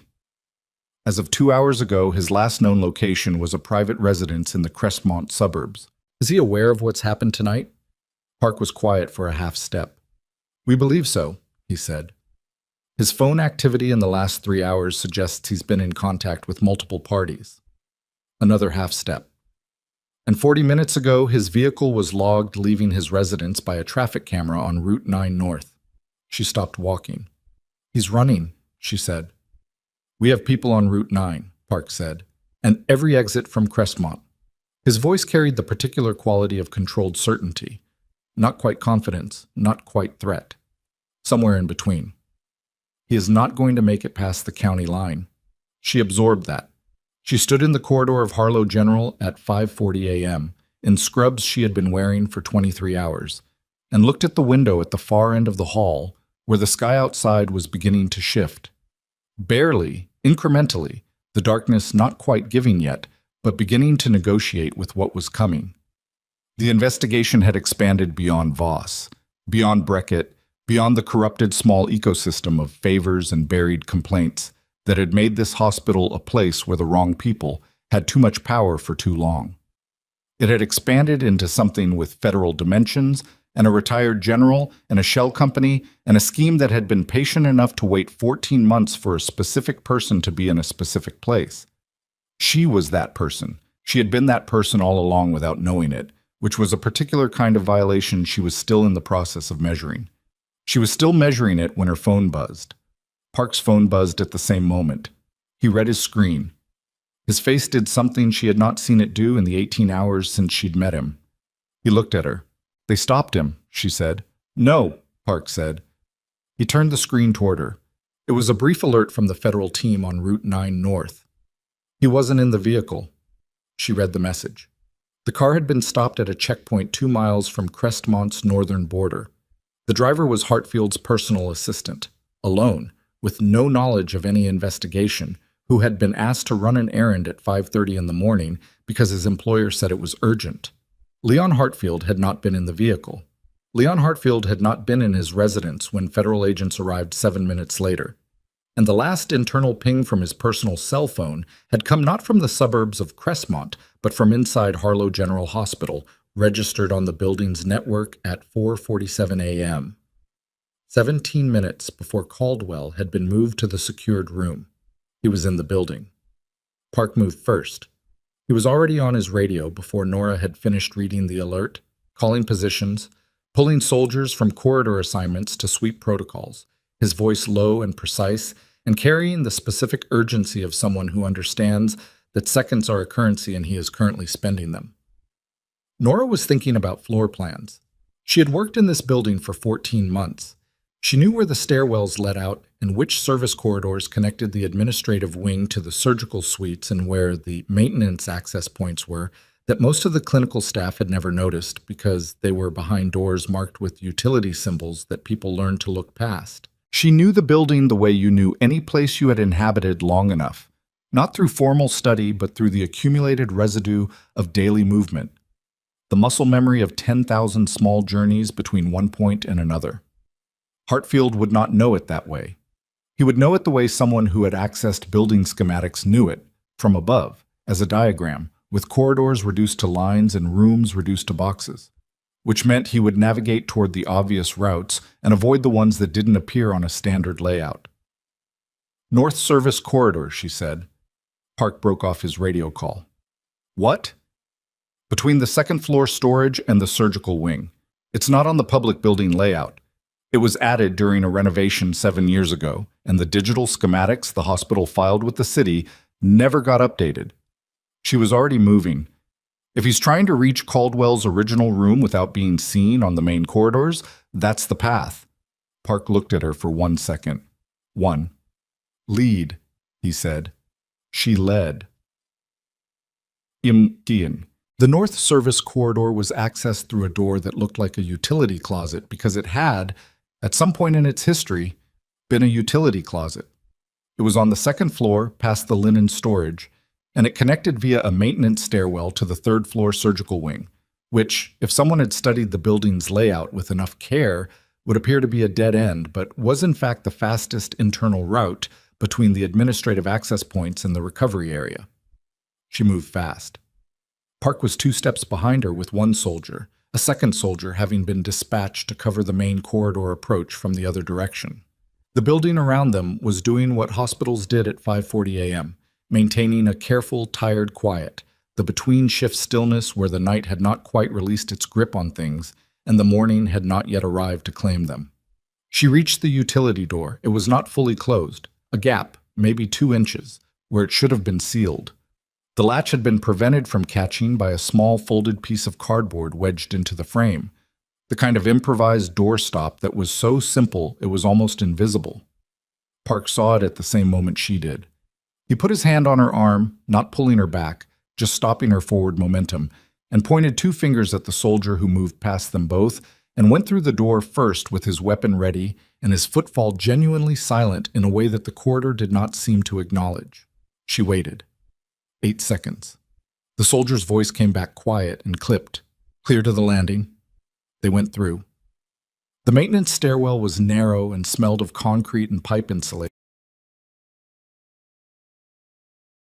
Speaker 1: As of 2 hours ago, his last known location was a private residence in the Crestmont suburbs. Is he aware of what's happened tonight? Park was quiet for a half step. We believe so, he said. His phone activity in the last 3 hours suggests he's been in contact with multiple parties. Another half step. And 40 minutes ago, his vehicle was logged leaving his residence by a traffic camera on Route 9 North. She stopped walking. He's running, she said. We have people on Route 9, Park said, and every exit from Crestmont. His voice carried the particular quality of controlled certainty. Not quite confidence, not quite threat. Somewhere in between. He is not going to make it past the county line. She absorbed that. She stood in the corridor of Harlow General at 5:40 a.m., in scrubs she had been wearing for 23 hours, and looked at the window at the far end of the hall, where the sky outside was beginning to shift. Barely, incrementally, the darkness not quite giving yet, but beginning to negotiate with what was coming. The investigation had expanded beyond Voss, beyond Breckett, beyond the corrupted small ecosystem of favors and buried complaints that had made this hospital a place where the wrong people had too much power for too long. It had expanded into something with federal dimensions and a retired general and a shell company and a scheme that had been patient enough to wait 14 months for a specific person to be in a specific place. She was that person. She had been that person all along without knowing it, which was a particular kind of violation she was still in the process of measuring. She was still measuring it when her phone buzzed. Park's phone buzzed at the same moment. He read his screen. His face did something she had not seen it do in the 18 hours since she'd met him. He looked at her. They stopped him, she said. No, Park said. He turned the screen toward her. It was a brief alert from the federal team on Route 9 North. He wasn't in the vehicle. She read the message. The car had been stopped at a checkpoint 2 miles from Crestmont's northern border. The driver was Hartfield's personal assistant, alone, with no knowledge of any investigation, who had been asked to run an errand at 5:30 in the morning because his employer said it was urgent. Leon Hartfield had not been in the vehicle. Leon Hartfield had not been in his residence when federal agents arrived 7 minutes later. And the last internal ping from his personal cell phone had come not from the suburbs of Crestmont, but from inside Harlow General Hospital, registered on the building's network at 4:47 a.m. 17 minutes before Caldwell had been moved to the secured room. He was in the building. Park moved first. He was already on his radio before Nora had finished reading the alert, calling positions, pulling soldiers from corridor assignments to sweep protocols, his voice low and precise, and carrying the specific urgency of someone who understands that seconds are a currency and he is currently spending them. Nora was thinking about floor plans. She had worked in this building for 14 months. She knew where the stairwells led out and which service corridors connected the administrative wing to the surgical suites and where the maintenance access points were that most of the clinical staff had never noticed because they were behind doors marked with utility symbols that people learned to look past. She knew the building the way you knew any place you had inhabited long enough, not through formal study but through the accumulated residue of daily movement, the muscle memory of 10,000 small journeys between one point and another. Hartfield would not know it that way. He would know it the way someone who had accessed building schematics knew it, from above, as a diagram, with corridors reduced to lines and rooms reduced to boxes, which meant he would navigate toward the obvious routes and avoid the ones that didn't appear on a standard layout. North Service Corridor, she said. Park broke off his radio call. What? Between the second-floor storage and the surgical wing. It's not on the public building layout. It was added during a renovation 7 years ago, and the digital schematics the hospital filed with the city never got updated. She was already moving. If he's trying to reach Caldwell's original room without being seen on the main corridors, that's the path. Park looked at her for 1 second. One. Lead, he said. She led. Imdian. The North Service Corridor was accessed through a door that looked like a utility closet because it had, at some point in its history, been a utility closet. It was on the second floor, past the linen storage, and it connected via a maintenance stairwell to the third-floor surgical wing, which, if someone had studied the building's layout with enough care, would appear to be a dead end, but was in fact the fastest internal route between the administrative access points and the recovery area. She moved fast. Park was 2 steps behind her with one soldier, a second soldier having been dispatched to cover the main corridor approach from the other direction. The building around them was doing what hospitals did at 5:40 a.m., maintaining a careful, tired quiet, the between-shift stillness where the night had not quite released its grip on things and the morning had not yet arrived to claim them. She reached the utility door. It was not fully closed, a gap, maybe 2 inches, where it should have been sealed. The latch had been prevented from catching by a small folded piece of cardboard wedged into the frame, the kind of improvised doorstop that was so simple it was almost invisible. Park saw it at the same moment she did. He put his hand on her arm, not pulling her back, just stopping her forward momentum, and pointed 2 fingers at the soldier who moved past them both and went through the door first with his weapon ready and his footfall genuinely silent in a way that the corridor did not seem to acknowledge. She waited. 8 seconds. The soldier's voice came back quiet and clipped. Clear to the landing. They went through. The maintenance stairwell was narrow and smelled of concrete and pipe insulation.